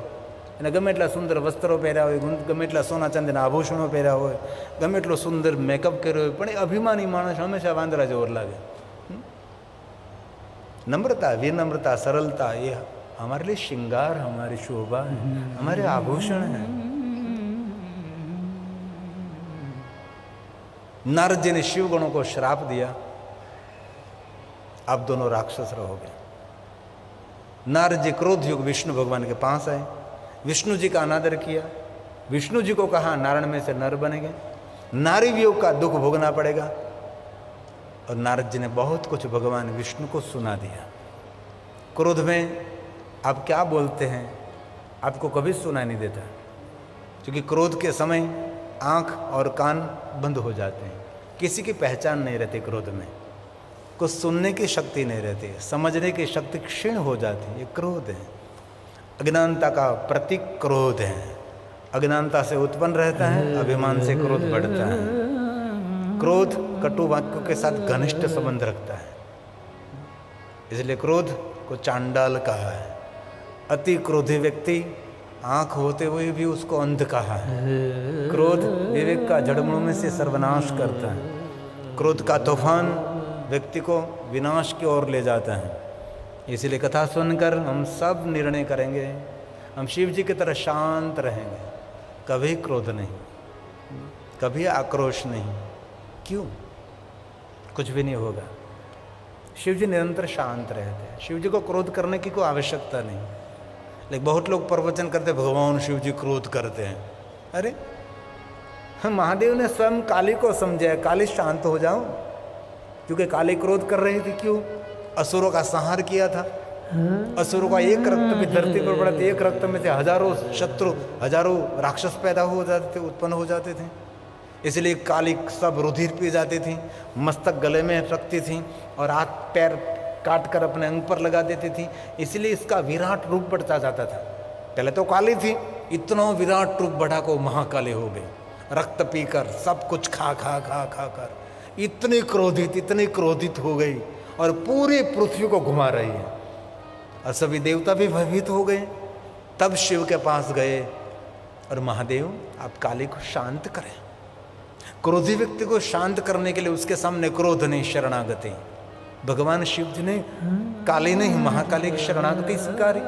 અને ગમે એટલા સુંદર વસ્ત્રો પહેર્યા હોય, ગમે એટલા સોના ચાંદીના આભૂષણો પહેર્યા હોય, ગમે એટલો સુંદર મેકઅપ કર્યો હોય, પણ એ અભિમાની માણસ હંમેશા વાંદરા જેવો જ લાગે। नम्रता, विनम्रता, सरलता, ये हमारे लिए श्रृंगार, हमारी शोभा है, हमारे आभूषण है। नारद जी ने शिव गणों को श्राप दिया, आप दोनों राक्षस रहोगे। नारद जी क्रोध युग विष्णु भगवान के पास आए, विष्णु जी का अनादर किया, विष्णु जी को कहा नारायण में से नर बनेंगे, नारी वियोग का दुख भोगना पड़ेगा। और नारद जी ने बहुत कुछ भगवान विष्णु को सुना दिया। क्रोध में आप क्या बोलते हैं आपको कभी सुनाई नहीं देता, क्योंकि क्रोध के समय आँख और कान बंद हो जाते हैं, किसी की पहचान नहीं रहती क्रोध में, कुछ सुनने की शक्ति नहीं रहती, समझने की शक्ति क्षीण हो जाती है। ये क्रोध है, अज्ञानता का प्रतीक क्रोध है। अज्ञानता से उत्पन्न रहता है, अभिमान से क्रोध बढ़ता है। क्रोध कटु वाक्यों के साथ घनिष्ठ संबंध रखता है, इसलिए क्रोध को चांडाल कहा है। अति क्रोधी व्यक्ति आंख होते हुए भी उसको अंध कहा है। क्रोध विवेक का जड़मूल में से सर्वनाश करता है। क्रोध का तूफान व्यक्ति को विनाश की ओर ले जाता है। इसीलिए कथा सुनकर हम सब निर्णय करेंगे, हम शिव जी की तरह शांत रहेंगे, कभी क्रोध नहीं, कभी आक्रोश नहीं। क्यों? कुछ भी नहीं होगा। शिव जी निरंतर शांत रहते हैं, शिव जी को क्रोध करने की कोई आवश्यकता नहीं। लेकिन बहुत लोग प्रवचन करते भगवान शिव जी क्रोध करते हैं। अरे महादेव ने स्वयं काली को समझाया, काली शांत हो जाओ, क्योंकि काली क्रोध कर रही थी। क्यों? असुरों का संहार किया था। असुरों का एक रक्त में धरती पर पड़ा था, एक रक्त में से हजारों शत्रु, हजारों राक्षस पैदा हो जाते थे, उत्पन्न हो जाते थे। इसलिए काली सब रुधिर पी जाती थी, मस्तक गले में रखती थी और हाथ पैर काट कर अपने अंग पर लगा देती थी। इसलिए इसका विराट रूप बढ़ता जाता था। पहले तो काली थी, इतना विराट रूप बढ़ा को महाकाली हो गई। रक्त पीकर सब कुछ खा कर इतनी क्रोधित हो गई और पूरी पृथ्वी को घुमा रही है। और सभी देवता भी भयभीत हो गए। तब शिव के पास गए और महादेव आप काली को शांत करें। क्रोधी व्यक्ति को शांत करने के लिए उसके सामने क्रोध नहीं, शरणागति। भगवान शिव जी ने काली नहीं, महाकाली की शरणागति स्वीकारी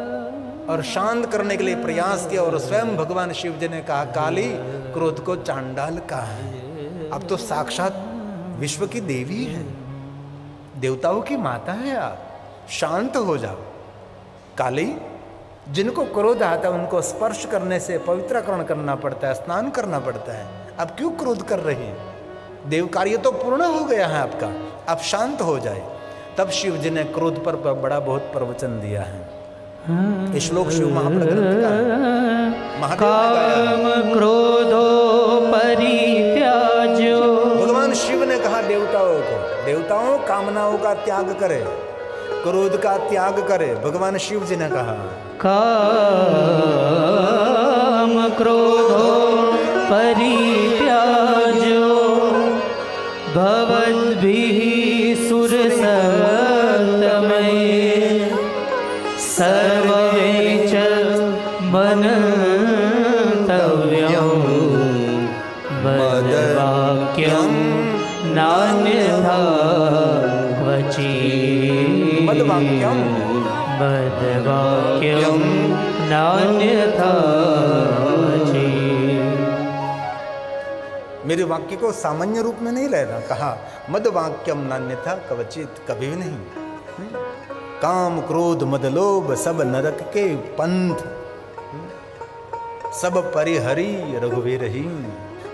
और शांत करने के लिए प्रयास किया। और स्वयं भगवान शिव जी ने कहा, काली क्रोध को चांडाल कहा है। अब तो साक्षात विश्व की देवी है, देवताओं की माता है, आप शांत हो जाओ। काली, जिनको क्रोध आता है उनको स्पर्श करने से पवित्रकरण करना पड़ता है, स्नान करना पड़ता है। अब क्यों क्रोध कर रही है? देव कार्य तो पूर्ण हो गया है आपका, आप शांत हो जाए। तब शिव जी ने क्रोध पर बड़ा बहुत प्रवचन दिया है। ये श्लोक शिव महापुराण ग्रंथ का है। काम क्रोधो परित्याज्यो। भगवान शिव ने कहा देवताओं को, देवताओं कामनाओं का त्याग करे, क्रोध का त्याग करे। भगवान शिव जी ने कहा काम क्रोधो परित्याज्यो भवद्भिः सुरसत्तमये सर्ववेच मनन्तव्यं मद्वाक्यं नान्यथा क्वचित्। मद्वाक्यम नान्यथा क्वचित्। मेरे वाक्य को सामान्य रूप में नहीं लेना। कहा मद वाक्यम नान्यथा कवचित, कभी भी नहीं। काम क्रोध मद लोभ सब नरक के पंथ, सब परिहरी रघुवीर ही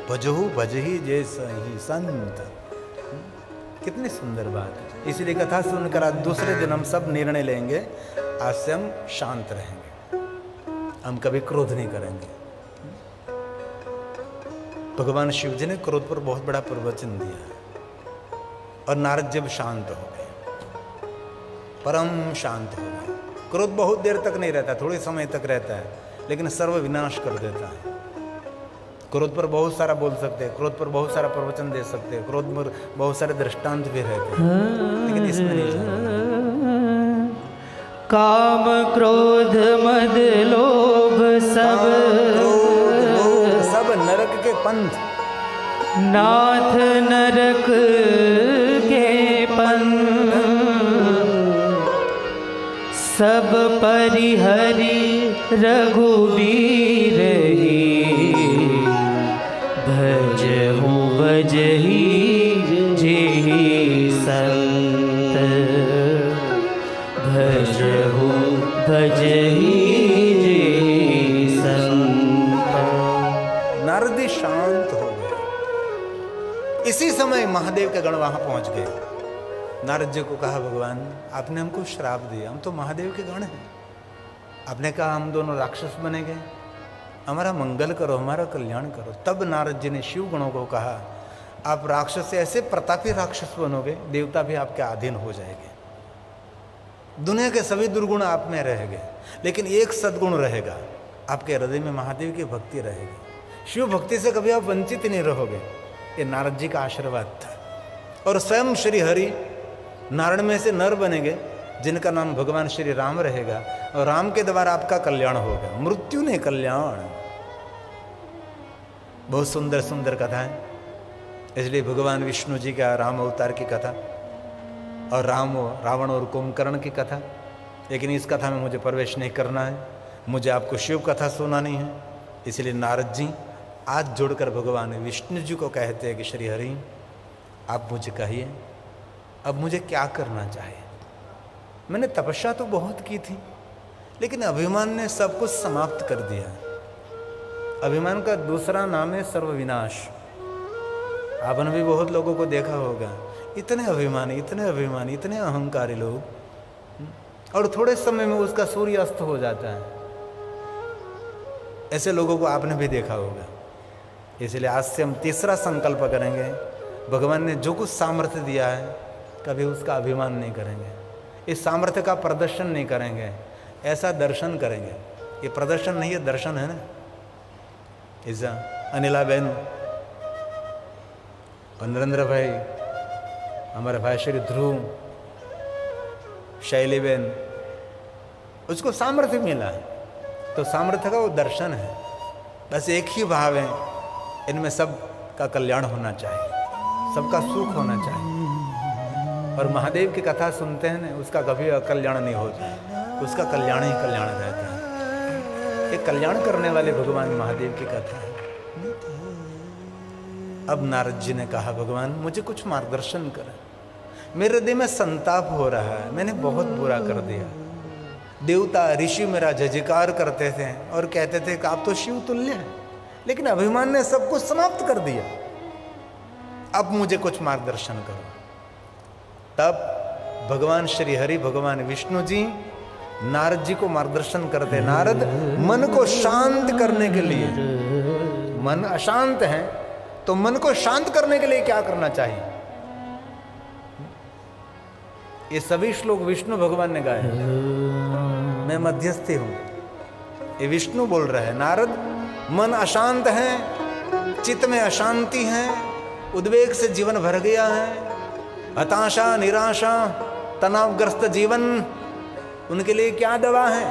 भजहु भजही जैसा ही संत। कितनी सुंदर बात है। इसलिए कथा सुनकर आज दूसरे दिन हम सब निर्णय लेंगे, आज से हम शांत रहेंगे, हम कभी क्रोध नहीं करेंगे। भगवान शिव जी ने क्रोध पर बहुत बड़ा प्रवचन दिया है। और नारद जब शांत हो गए, परम शांत हो गए। क्रोध बहुत देर तक नहीं रहता, थोड़े समय तक रहता है, लेकिन सर्व विनाश कर देता है। क्रोध पर बहुत सारा बोल सकते हैं, क्रोध पर बहुत सारा प्रवचन दे सकते हैं, क्रोध पर बहुत सारे दृष्टांत भी रहते हैं, लेकिन इसमें नहीं जाना। काम क्रोध मद लोभ सब नरक के पंथ, नाथ नरक के पंथ सब परिहरि रघुबीर ही भजहु भजही जेहि संत भजहु भजही जेहि संत। नारद जी शांत हो गए। इसी समय महादेव के गण वहां पहुंच गए। नारद जी को कहा, भगवान आपने हमको श्राप दिया, हम तो महादेव के गण हैं। आपने कहा हम दोनों राक्षस बनेंगे, हमारा मंगल करो, हमारा कल्याण करो। तब नारद जी ने शिव गणों को कहा, आप राक्षस से ऐसे प्रतापी राक्षस बनोगे, देवता भी आपके अधीन हो जाएंगे। दुनिया के सभी दुर्गुण आप में रहेंगे, लेकिन एक सद्गुण रहेगा, आपके हृदय में महादेव की भक्ति रहेगी। शिव भक्ति से कभी आप वंचित नहीं रहोगे। ये नारद जी का आशीर्वाद था। और स्वयं श्री हरि नारायण में से नर बनेंगे, जिनका नाम भगवान श्री राम रहेगा, और राम के द्वारा आपका कल्याण होगा, मृत्यु नहीं कल्याण। बहुत सुंदर सुंदर कथा है। इसलिए भगवान विष्णु जी का राम अवतार की कथा और रावण और कुंभकर्ण की कथा, लेकिन इस कथा में मुझे प्रवेश नहीं करना है, मुझे आपको शिव कथा सुनानी है। इसलिए नारद जी आज जोड़कर भगवान विष्णु जी को कहते हैं कि श्री हरि आप मुझे कहिए अब मुझे क्या करना चाहिए। मैंने तपस्या तो बहुत की थी, लेकिन अभिमान ने सब कुछ समाप्त कर दिया। अभिमान का दूसरा नाम है सर्वविनाश। आपने भी बहुत लोगों को देखा होगा, इतने अभिमानी, इतने अभिमानी, इतने अहंकारी लोग, और थोड़े समय में उसका सूर्य अस्त हो जाता है। ऐसे लोगों को आपने भी देखा होगा। इसलिए आज से हम तीसरा संकल्प करेंगे, भगवान ने जो कुछ सामर्थ्य दिया है कभी उसका अभिमान नहीं करेंगे, इस सामर्थ्य का प्रदर्शन नहीं करेंगे, ऐसा दर्शन करेंगे। ये प्रदर्शन नहीं है, दर्शन है ना। ऐसा अनिला बहन, नरेंद्र भाई, हमारे भाई श्री ध्रुव, शैली बहन, उसको सामर्थ्य मिला है, तो सामर्थ्य का वो दर्शन है। बस एक ही भाव है, इनमें सबका कल्याण होना चाहिए, सबका सुख होना चाहिए। और महादेव की कथा सुनते हैं ना, उसका कभी अकल्याण नहीं होता, उसका कल्याण ही कल्याण रहता है। ये कल्याण करने वाले भगवान महादेव की कथा है। अब नारद जी ने कहा, भगवान मुझे कुछ मार्गदर्शन करें, मेरे हृदय में संताप हो रहा है, मैंने बहुत बुरा कर दिया। देवता ऋषि मेरा जयकार करते थे और कहते थे कि आप तो शिव तुल्य हैं, लेकिन अभिमान ने सब कुछ समाप्त कर दिया। अब मुझे कुछ मार्गदर्शन करो। तब भगवान श्री हरि, भगवान विष्णु जी नारद जी को मार्गदर्शन करते। नारद, मन को शांत करने के लिए, मन अशांत है तो मन को शांत करने के लिए क्या करना चाहिए? ये सभी श्लोक विष्णु भगवान ने गाए, मैं मध्यस्थी हूं। ये विष्णु बोल रहे हैं। नारद, मन अशांत है, चित्त में अशांति है, उद्वेग से जीवन भर गया है, हताशा, निराशा, तनावग्रस्त जीवन, उनके लिए क्या दवा है?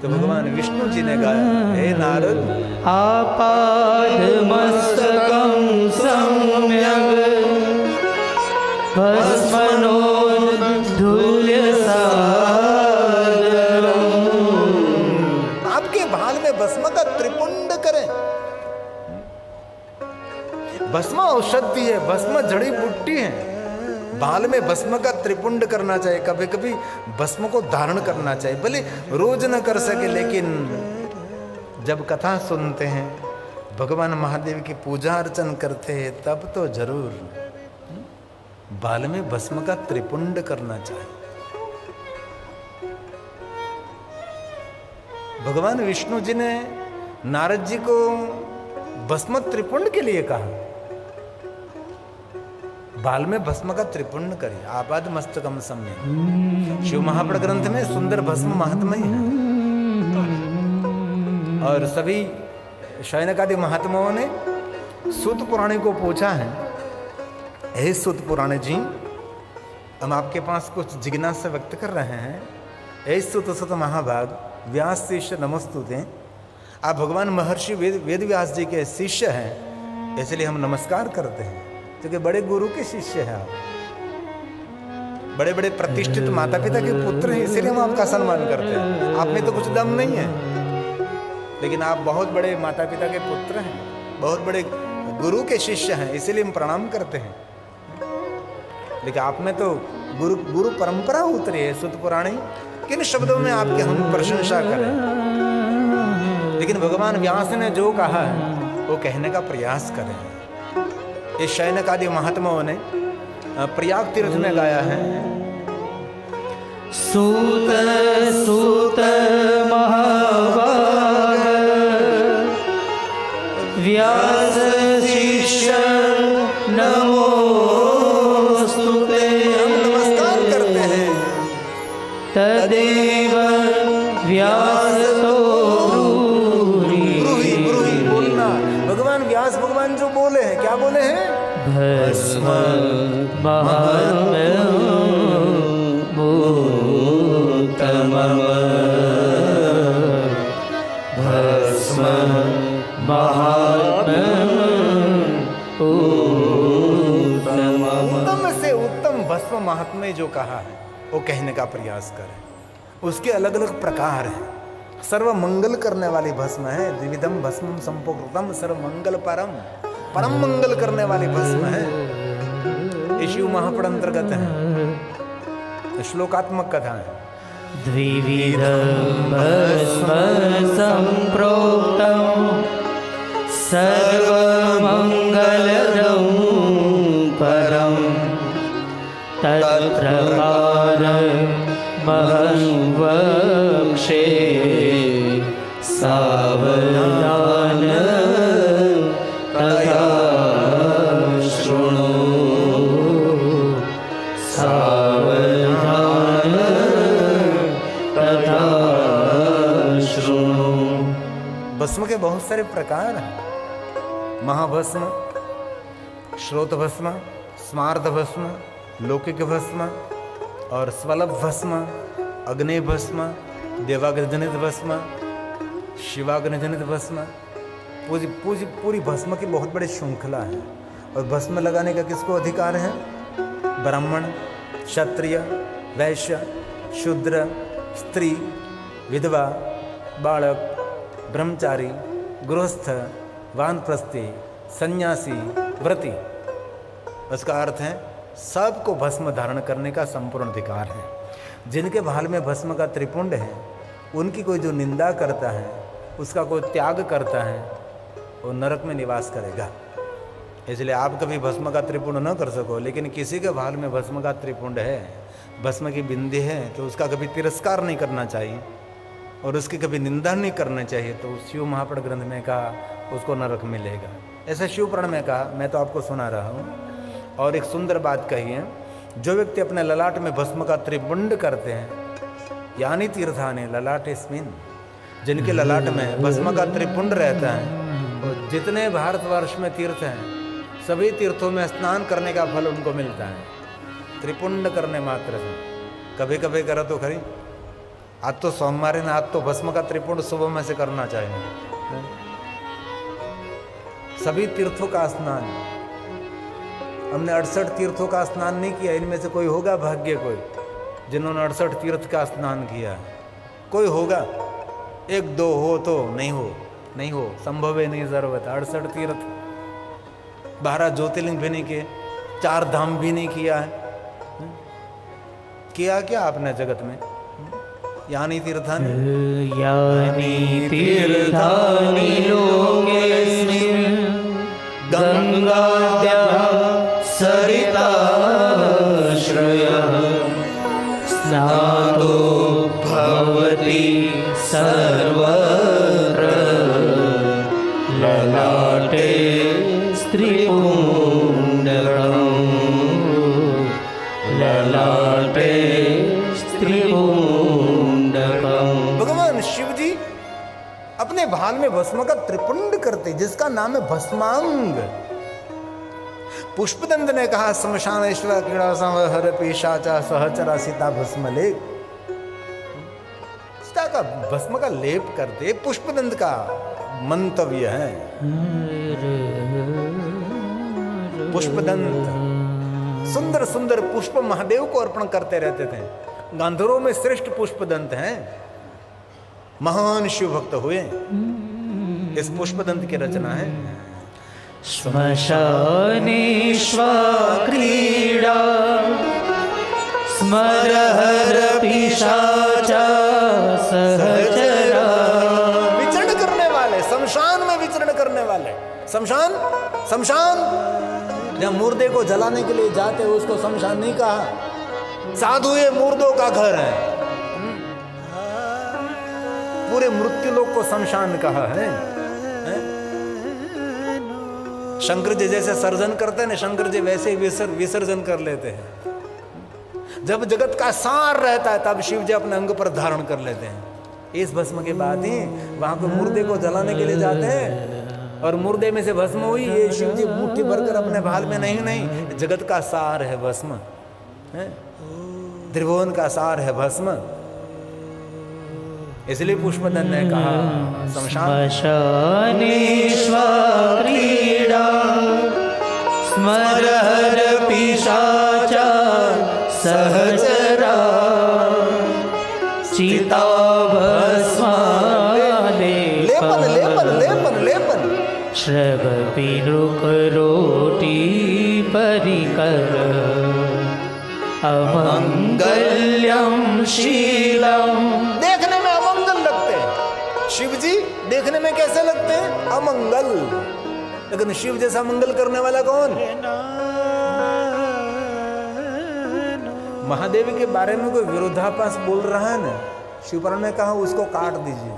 तो भगवान विष्णु जी ने गाया, हे नारद, आपादमस्तकं सम्यग् भस्मनोद्धूल्यसागरम्। आपके भाल में भस्म का त्रिपुंड करें। भस्म औषधि है, भस्म जड़ी बूटी है। बाल में भस्म का त्रिपुंड करना चाहिए, कभी कभी भस्म को धारण करना चाहिए, भले रोज न कर सके, लेकिन जब कथा सुनते हैं, भगवान महादेव की पूजा अर्चन करते हैं, तब तो जरूर बाल में भस्म का त्रिपुंड करना चाहिए। भगवान विष्णु जी ने नारद जी को भस्म त्रिपुंड के लिए कहा, बाल में भस्म का त्रिपुंड करिए, आपाद मस्तकम सम्यक। शिव महापुराण ग्रंथ में सुंदर भस्म महात्म्य है, और सभी शयनकादि महात्माओं ने सूत पुराण को पूछा है, हे सूत पुराण जी, हम आपके पास कुछ जिज्ञासा व्यक्त कर रहे हैं। हे सूत सुत महाभाग, व्यास शिष्य नमस्तुते। आप भगवान महर्षि वेद व्यास जी के शिष्य हैं, इसलिए हम नमस्कार करते हैं, क्योंकि बड़े गुरु के शिष्य हैं आप, बड़े बड़े प्रतिष्ठित माता पिता के पुत्र हैं, इसीलिए हम आपका सम्मान करते हैं। आप में तो कुछ दम नहीं है, लेकिन आप बहुत बड़े माता पिता के पुत्र हैं, बहुत बड़े गुरु के शिष्य हैं, इसीलिए हम प्रणाम करते हैं। लेकिन आप में तो गुरु परंपरा उतरी है सुत पुराणी, किन शब्दों में आपके हम प्रशंसा करें? लेकिन भगवान व्यास ने जो कहा है वो कहने का प्रयास करें। इस शयनकादि महात्माओं ने प्रयाग तीर्थ में गाया है, सूत सूत महाभाग व्यास शिष्य नमोस्तुते। हम नमस्कार करते हैं। तदेव व्यास तो ब्रूहि ब्रूहि बोलना। भगवान व्यास भगवान जो बोले हैं, क्या बोले हैं? भस्म महात्म्यं उत्तमम् भस्म महात्म्यं उत्तमम्। उत्तम से उत्तम भस्म महात्म्य जो कहा है वो कहने का प्रयास करें। उसके अलग अलग प्रकार हैं। सर्व मंगल करने वाली भस्म है, द्विविधम भस्मं संपूर्णम सर्व मंगल परम, परम मंगल करने वाली भस्म है। ये शिव महापुराण अंतर्गत है। श्लोकात्मक कथा है। द्विविधं भस्म सम्प्रोक्तं सर्वमङ्गलदं परं तत्प्रकारमहं वक्षे सावधान तथा शृणु सावधान तथा शृणु। भस्म के बहुत सारे प्रकार हैं। महाभस्म, श्रोत भस्म, स्मार्त भस्म, लौकिक भस्म और स्वलभ भस्म, अग्नि भस्म, देवाग्निजनित भस्म, शिवाग्निजनित भस्म। पूरी भस्म की बहुत बड़ी श्रृंखला है। और भस्म लगाने का किसको अधिकार है? ब्राह्मण, क्षत्रिय, वैश्य, शूद्र, स्त्री, विधवा, बालक, ब्रह्मचारी, गृहस्थ, वानप्रस्थी, सन्यासी, व्रती। उसका अर्थ है सबको भस्म धारण करने का संपूर्ण अधिकार है। जिनके भाल में भस्म का त्रिपुंड है, उनकी कोई जो निंदा करता है, उसका कोई त्याग करता है, वो नरक में निवास करेगा। इसलिए आप कभी भस्म का त्रिपुंड न कर सको, लेकिन किसी के भाल में भस्म का त्रिपुंड है, भस्म की बिंदी है, तो उसका कभी तिरस्कार नहीं करना चाहिए और उसकी कभी निंदा नहीं करना चाहिए। तो शिव महापुराण ग्रंथ में कहा उसको नरक मिलेगा। ऐसा शिव पुराण में कहा, मैं तो आपको सुना रहा हूँ। और एक सुंदर बात कही है, जो व्यक्ति अपने ललाट में भस्म का त्रिपुंड करते हैं, यानी तीर्थाने ललाटेस्मिन, जिनके ललाट में भस्म का त्रिपुंड रहता है, और जितने भारतवर्ष में तीर्थ हैं, सभी तीर्थों में स्नान करने का फल उनको मिलता है, त्रिपुंड करने मात्र से। कभी कभी करो तो खरी, आज तो सोमवार है ना, आज तो भस्म का त्रिपुंड सुबह में से करना चाहिए। सभी तीर्थों का स्नान, हमने 68 तीर्थों का स्नान नहीं किया। इनमें से कोई होगा भाग्य कोई जिन्होंने 68 तीर्थ का स्नान किया? कोई होगा? एक दो हो तो नहीं हो, संभव है नहीं जरूरत। 68 तीर्थ, 12 ज्योतिर्लिंग भी नहीं किए, 4 धाम भी नहीं किया है। किया क्या आपने जगत में? यानी तीर्थानि लोकेस्मिन् गंगाद्यः सरिताश्रयः स्नातो भवति सर्वत्र ललाटे स्त्रीपुण्डकम् ललाटे स्त्रीपुण्डकम्। भगवान शिव जी अपने भाल में भस्म का त्रिपुंड करते, जिसका नाम है भस्मांग। पुष्पदंत ने कहा, श्मशानेश्वर क्रीड़ा संहर पेशाचा सहचरा सीता भस्म लेप। सीता का भस्म का लेप करते पुष्पदंत का मंतव्य है। पुष्पदंत सुंदर सुंदर पुष्प महादेव को अर्पण करते रहते थे। गांधर्वों में श्रेष्ठ पुष्पदंत हैं, महान शिव भक्त हुए। इस पुष्पदंत की रचना है। श्मशानेश्वा क्रीडा स्मरहर पिशाचा सहचरा। विचरण करने वाले, शमशान में विचरण करने वाले। शमशान जब मुर्दे को जलाने के लिए जाते हैं, उसको शमशान नहीं कहा। साधु ये मुर्दों का घर है। पूरे मृत्यु लोक को शमशान कहा है। शंकर जी जैसे सर्जन करते हैं ना, शंकर जी वैसे ही विसर्जन कर लेते हैं। जब जगत का सार रहता है, तब शिव जी अपने अंग पर धारण कर लेते हैं। इस भस्म के बाद ही वहां पे मुर्दे को जलाने के लिए जाते हैं, और मुर्दे में से भस्म हुई, ये शिव जी मुट्ठी भरकर अपने भाल में नहीं, जगत का सार है भस्म, त्रिभुवन का सार है भस्म। इसलिए पुष्पदंत ने कहा, श्मशानेश्वा क्रीडा स्मरहर पिशाचा सहचरा चिता लेपन लेपन लेपन लेपन श्रव पिरुक रोटी परिकर अमंगल्यम शीलम। देखने में अमंगल लगते हैं शिव जी, देखने में कैसे लगते हैं? अमंगल। लेकिन शिव जैसा मंगल करने वाला कौन? महादेव के बारे में कोई विरोधाभास बोल रहा है ना, शिवपुराण ने कहा उसको काट दीजिए,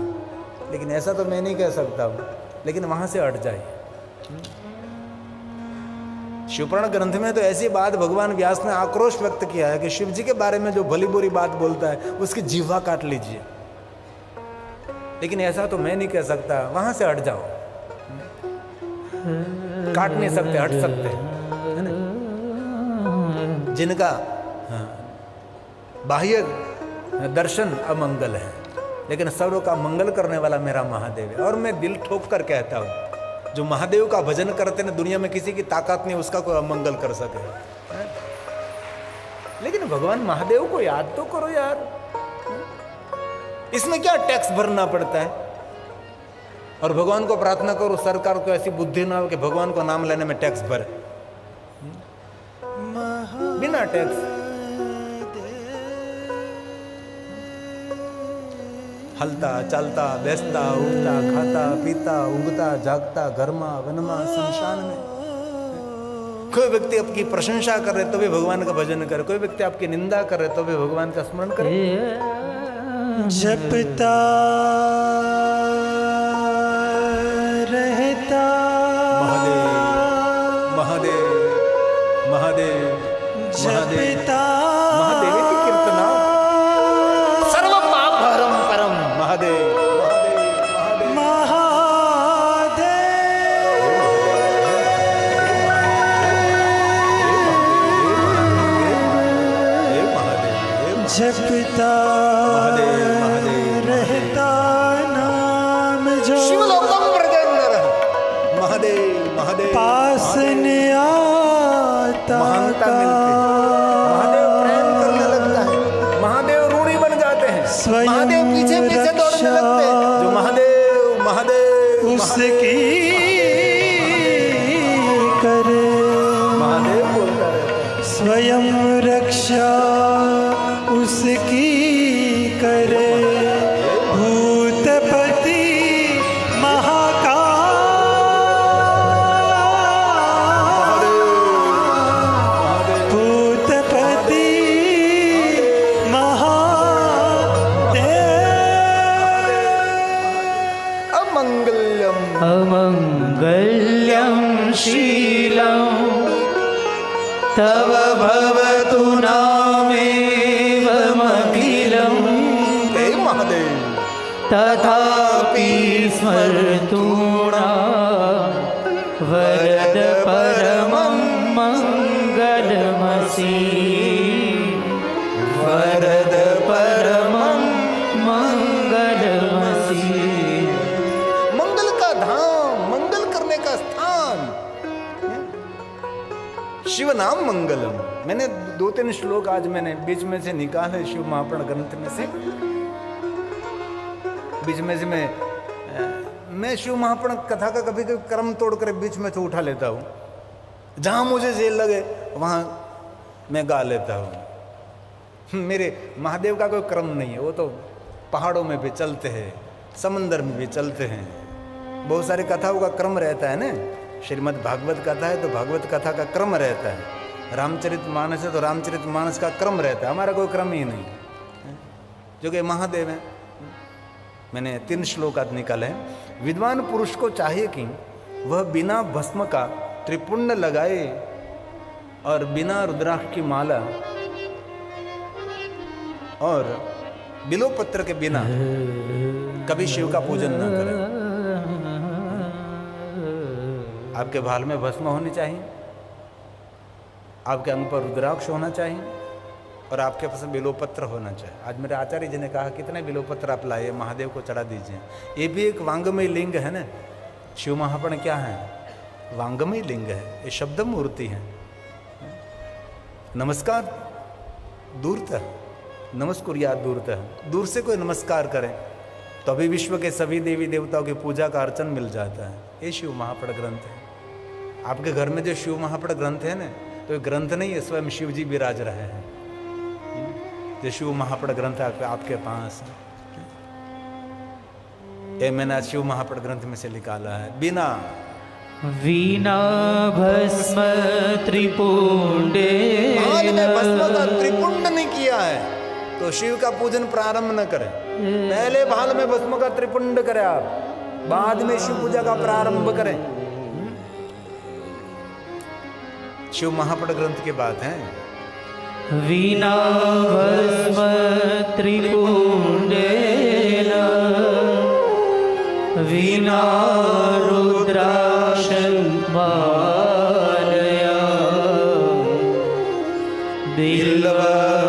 लेकिन ऐसा तो मैं नहीं कह सकता हूं, लेकिन वहां से हट जाए। शिवपुराण ग्रंथ में तो ऐसी बात भगवान व्यास ने आक्रोश व्यक्त किया है कि शिव जी के बारे में जो भली बुरी बात बोलता है उसकी जीवा काट लीजिए, लेकिन ऐसा तो मैं नहीं कह सकता, वहां से हट जाओ। काट नहीं सकते, हट सकते हैं, है ना? जिनका बाह्य दर्शन अमंगल है, लेकिन सर्व का मंगल करने वाला मेरा महादेव है। और मैं दिल ठोक कर कहता हूं, जो महादेव का भजन करते ना, दुनिया में किसी की ताकत नहीं उसका कोई अमंगल कर सके। लेकिन भगवान महादेव को याद तो करो यार, इसमें क्या टैक्स भरना पड़ता है? और भगवान को प्रार्थना करो सरकार को ऐसी बुद्धि ना हो कि भगवान को नाम लेने में टैक्स भरे, बिना टैक्स। हलता चलता बैसता उठता खाता पीता उगता जागता घरमा वनमा शमशान में। कोई व्यक्ति आपकी प्रशंसा कर रहे तो भी भगवान का भजन करे, कोई व्यक्ति आपकी निंदा कर रहे तो भी भगवान का स्मरण करे। जपता रहता महादेव महादेव महादेव जपता महादेव की कीर्तना सर्व पाप हरम परम महादेव महादेव महादेव जपता रहता नाम जो शिवलोकम प्रजंगर महादेव महादेव पास न आता महानता मिलती है। महादेव प्रेम करने लगता है, महादेव रूढ़ी बन जाते हैं, महादेव पीछे पीछे दौड़ने लगते हैं। जो महादेव महादेव उसकी करे महादेव बोलता रहता है। स्वयं रक्षा उसकी करे भूतपति महाकाल भूतपति महादेव अमंगल्यम अमंगल्यम शीलम तव भवतु नामेवमखिलम हे महादेव तथापि स्मर्तूणा वरद परमं मंगलमसि वरद परमं मंगलमसि। मंगल का धाम, मंगल करने का स्थान, शिव नाम मंगलम। मैंने 2-3 श्लोक आज मैंने बीच में से निकाले शिव महापुराण ग्रंथ में से। बीच में से मैं शिव महापुराण कथा का कभी कभी क्रम तोड़कर बीच में से उठा लेता हूँ, जहां मुझे जेल लगे वहां मैं गा लेता हूँ। मेरे महादेव का कोई क्रम नहीं है, वो तो पहाड़ों में भी चलते हैं, समंदर में भी चलते हैं, बहुत सारी कथाओं का क्रम रहता है ना। श्रीमद् भागवत कथा है तो भागवत कथा का क्रम रहता है, रामचरितमानस है तो रामचरितमानस का क्रम रहता है, हमारा कोई क्रम ही नहीं, जो कि महादेव है। मैंने 3 श्लोक आज निकाले हैं। विद्वान पुरुष को चाहिए कि वह बिना भस्म का त्रिपुंड लगाए और बिना रुद्राक्ष की माला और बिलोपत्र के बिना कभी शिव का पूजन न करे। आपके भाल में भस्म होनी चाहिए, आपके अंग पर रुद्राक्ष होना चाहिए और आपके पास बिलोपत्र होना चाहिए। आज मेरे आचार्य जी ने कहा कितने बिलोपत्र आप लाइए, महादेव को चढ़ा दीजिए। ये भी एक वांगमय लिंग है ना। शिव महापुराण क्या है? वांगमय लिंग है, ये शब्द मूर्ति है। नमस्कार दूरतः, नमस्कुर्यात दूरतः, दूर से कोई नमस्कार करें तो अभी विश्व के सभी देवी देवताओं की पूजा का अर्चन मिल जाता है। ये शिव महापुराण ग्रंथ है। आपके घर में जो शिव महापुराण ग्रंथ है ना, तो ये ग्रंथ नहीं है, स्वयं शिव जी विराज रहे हैं। जो शिव महापड़ ग्रंथ आपके पास है, ये मैंने शिव महापड़ ग्रंथ में से निकाला है। बिना वीणा भस्म त्रिपुंडे भाल में भस्म का त्रिपुंड नहीं किया है तो शिव का पूजन प्रारंभ न करें। पहले भाल में भस्म का त्रिपुंड करें आप, बाद में शिव पूजा का प्रारंभ करें। शिव महापड़ ग्रंथ की बात है। वीणा भस्म त्रिपुंडेन वीणा रुद्राक्ष मालया बिल्वपत्रं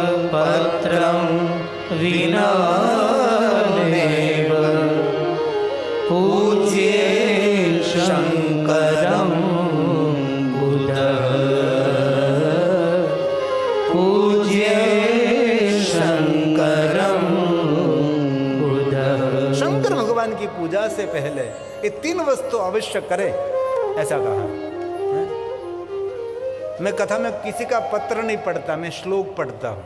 वीणानेव पूज्ये शङ्करं बुधः पूज्ये शङ्करं बुधः। शंकर भगवान की पूजा से पहले ये 3 वस्तु अवश्य करे, ऐसा कहा। मैं कथा में किसी का पत्र नहीं पढ़ता, मैं श्लोक पढ़ता हूं।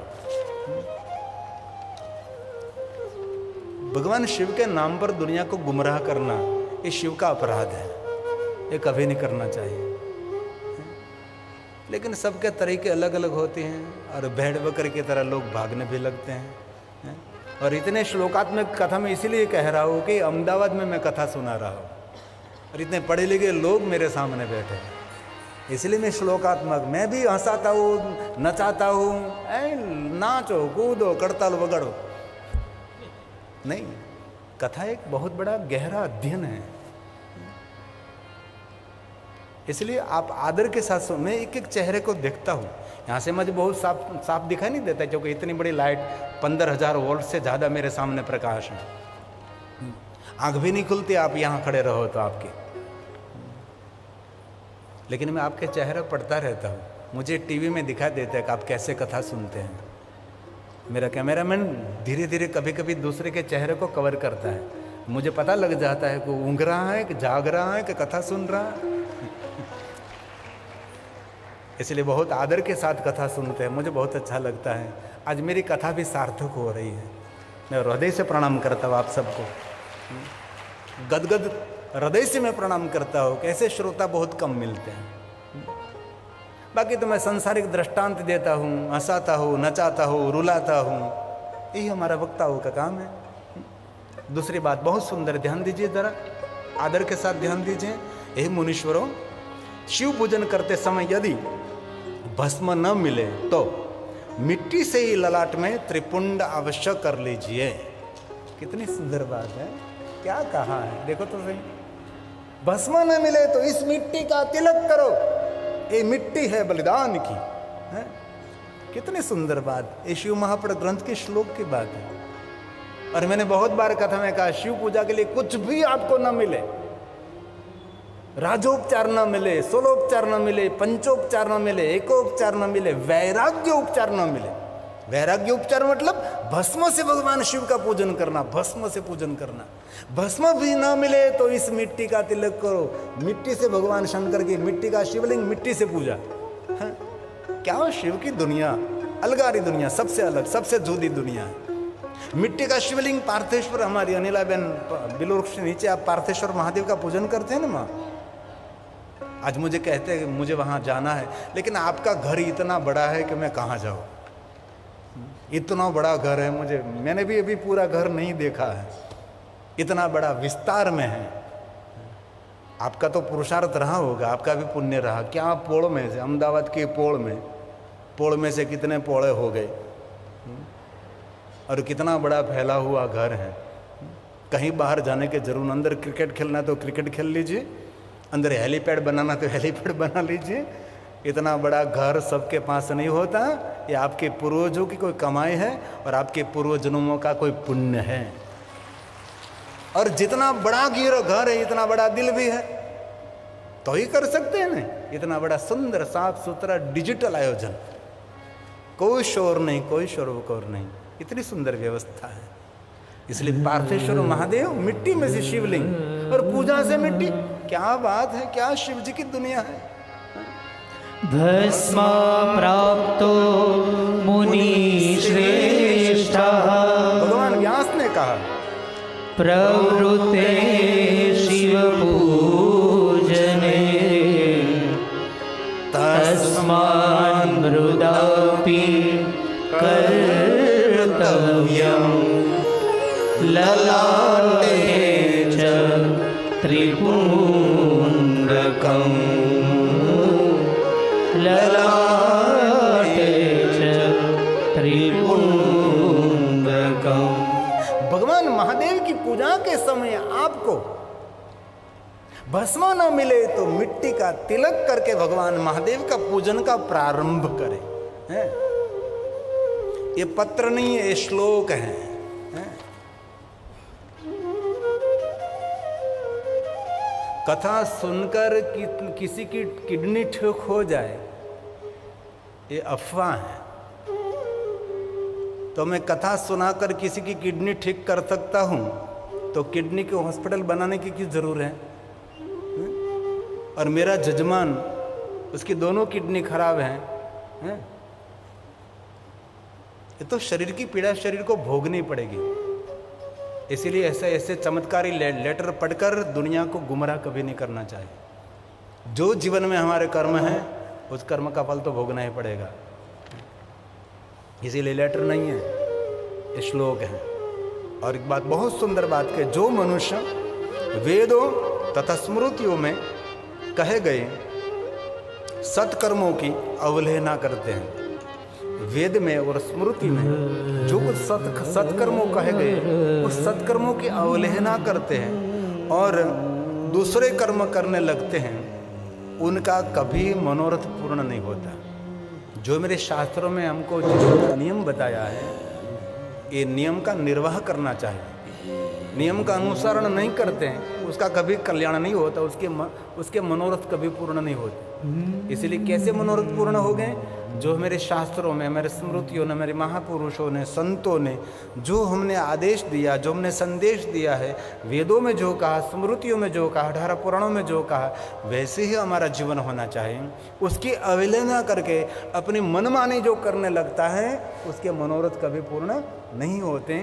भगवान शिव के नाम पर दुनिया को गुमराह करना ये शिव का अपराध है, ये कभी नहीं करना चाहिए। लेकिन सबके तरीके अलग अलग होते हैं और भेड़ बकरी की तरह लोग भागने भी लगते हैं। और इतने श्लोकात्मक कथा में इसीलिए कह रहा हूँ कि अहमदाबाद में मैं कथा सुना रहा हूँ और इतने पढ़े लिखे लोग मेरे सामने बैठे हैं, इसलिए मैं श्लोकात्मक, मैं भी हंसाता हूँ, नचाता हूँ, नाचो कूदो करताल वगड़ो नहीं। कथा एक बहुत बड़ा गहरा अध्ययन है, इसलिए आप आदर के साथ सुन। मैं एक एक चेहरे को देखता हूँ, यहाँ से मुझे बहुत साफ दिखाई नहीं देता क्योंकि इतनी बड़ी लाइट 15,000 वोल्ट से ज़्यादा मेरे सामने प्रकाश है। आँख भी नहीं खुलती आप यहाँ खड़े रहो तो आपकी, लेकिन मैं आपके चेहरे पढ़ता रहता हूँ। मुझे टीवी में दिखा देता है कि आप कैसे कथा सुनते हैं। मेरा कैमरामैन धीरे धीरे कभी कभी दूसरे के चेहरे को कवर करता है, मुझे पता लग जाता है कि ऊँघ रहा है कि जाग रहा है कि कथा सुन रहा है। इसलिए बहुत आदर के साथ कथा सुनते हैं, मुझे बहुत अच्छा लगता है। आज मेरी कथा भी सार्थक हो रही है। मैं हृदय से प्रणाम करता हूँ आप सबको, गदगद हृदय से मैं प्रणाम करता हूँ। कैसे श्रोता बहुत कम मिलते हैं। बाकी तो मैं सांसारिक दृष्टांत देता हूँ, हंसाता हूँ, नचाता हूँ, रुलाता हूँ, यही हमारा वक्ताओं का काम है। दूसरी बात बहुत सुंदर, ध्यान दीजिए जरा, आदर के साथ ध्यान दीजिए। हे मुनीश्वरों, शिव पूजन करते समय यदि भस्म न मिले तो मिट्टी से ही ललाट में त्रिपुंड अवश्य कर लीजिए। कितनी सुंदर बात है, क्या कहा है देखो तो सही। भस्म न मिले तो इस मिट्टी का तिलक करो, ये मिट्टी है बलिदान की है। कितनी सुंदर बात, ये शिव महापड़ ग्रंथ के श्लोक की बात है। और मैंने बहुत बार कथा में कहा, शिव पूजा के लिए कुछ भी आपको न मिले, राजोपचार न मिले, सोलोपचार न मिले, पंचोपचार न मिले, एकोपचार न मिले, वैराग्य उपचार न मिले। वैराग्य उपचार मतलब भस्म से भगवान शिव का पूजन करना, भस्म से पूजन करना। भस्म भी न मिले तो इस मिट्टी का तिलक करो, मिट्टी से भगवान शंकर की, मिट्टी का शिवलिंग, मिट्टी से पूजा। हाँ? क्या शिव की दुनिया अलगारी दुनिया, सबसे अलग, सबसे जुदी दुनिया है। मिट्टी का शिवलिंग पार्थेश्वर, हमारी अनिला बहन बिलवृक्ष नीचे आप पार्थेश्वर महादेव का पूजन करते हैं ना माँ। आज मुझे कहते हैं कि मुझे वहाँ जाना है, लेकिन आपका घर इतना बड़ा है कि मैं कहाँ जाऊँ। इतना बड़ा घर है, मुझे, मैंने भी अभी पूरा घर नहीं देखा है, इतना बड़ा विस्तार में है। आपका तो पुरुषार्थ रहा होगा, आपका भी पुण्य रहा। क्या पोड़ में से, अहमदाबाद के पोड़ में से कितने पोड़े हो गए और कितना बड़ा फैला हुआ घर है। कहीं बाहर जाने के जरूर, अंदर क्रिकेट खेलना तो क्रिकेट खेल लीजिए, अंदर हेलीपैड बनाना तो हेलीपैड बना लीजिए। इतना बड़ा घर सबके पास नहीं होता, ये आपके पूर्वजों की कोई कमाई है और आपके पूर्वजन्मों का कोई पुण्य है। और जितना बड़ा घर है इतना बड़ा दिल भी है, तो ही कर सकते हैं ना इतना बड़ा सुंदर साफ सुथरा डिजिटल आयोजन। कोई शोर नहीं, कोई शोर नहीं, इतनी सुंदर व्यवस्था है। इसलिए पार्थेश्वर महादेव मिट्टी में से शिवलिंग और पूजा से मिट्टी, क्या बात है, क्या शिव जी की दुनिया है। भस्मा प्राप्तो मुनि श्रेष्ठ प्रवृत्ते शिवपूजने तस्मान् मृदापि कर्तव्यं ललाटे च त्रिपुण्ड्रकम् ललाटे च त्रिपुण्ड्रकम्। भगवान महादेव की पूजा के समय आपको भस्म न मिले तो मिट्टी का तिलक करके भगवान महादेव का पूजन का प्रारंभ करें। हैं? ये पत्र नहीं है, ये श्लोक है। हैं? कथा सुनकर किसी की किडनी ठीक हो जाए ये अफवाह है। तो मैं कथा सुनाकर किसी की किडनी ठीक कर सकता हूं तो किडनी के हॉस्पिटल बनाने की क्या जरूरत है? और मेरा जजमान उसकी दोनों किडनी खराब हैं। ये तो शरीर की पीड़ा शरीर को भोगनी पड़ेगी। इसीलिए ऐसे चमत्कारी लेटर पढ़कर दुनिया को गुमराह कभी नहीं करना चाहिए। जो जीवन में हमारे कर्म है उस कर्म का फल तो भोगना ही पड़ेगा। इसीलिए लेटर नहीं है, ये श्लोक है। और एक बात, बहुत सुंदर बात है, जो मनुष्य वेदों तथा स्मृतियों में कहे गए सत्कर्मों की अवहेलना करते हैं, वेद में और स्मृति में जो कुछ सत्कर्मों कहे गए उस सत्कर्मों की अवहेलना करते हैं और दूसरे कर्म करने लगते हैं, उनका कभी मनोरथ पूर्ण नहीं होता। जो मेरे शास्त्रों में हमको जो नियम बताया है, ये नियम का निर्वाह करना चाहिए। नियम का अनुसरण नहीं करते हैं उसका कभी कल्याण नहीं होता, उसके मनोरथ कभी पूर्ण नहीं होते। इसलिए कैसे मनोरथ पूर्ण हो गए? जो मेरे शास्त्रों में, मेरे स्मृतियों ने, मेरे महापुरुषों ने, संतों ने जो हमने आदेश दिया, जो हमने संदेश दिया है, वेदों में जो कहा, स्मृतियों में जो कहा, 18 पुराणों में जो कहा, वैसे ही हमारा जीवन होना चाहिए। उसकी अवहेलना करके अपनी मनमानी जो करने लगता है उसके मनोरथ कभी पूर्ण नहीं होते।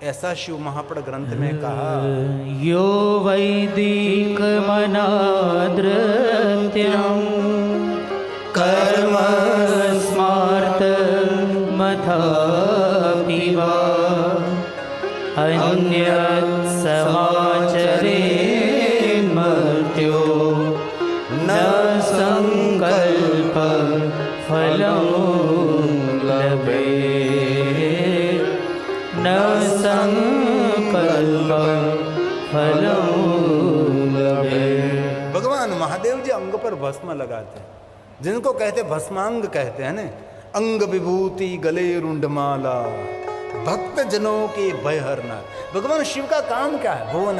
ऐसा शिव महापुराण ग्रंथ में कहा, यो वैदिक मनाद्रत्यं कर्म स्मार्त मथापि वा अन्यत् समाचरे मर्त्यो न संकल्प फलं लभेत् न संकल्प फलं लभेत्। भगवान महादेव जी अंग पर भस्म लगाते हैं, जिनको कहते भस्मांग कहते हैं ना। अंग विभूति गले रुंडमाला भक्त जनों के भय हरना। भगवान शिव का काम क्या है? भुवन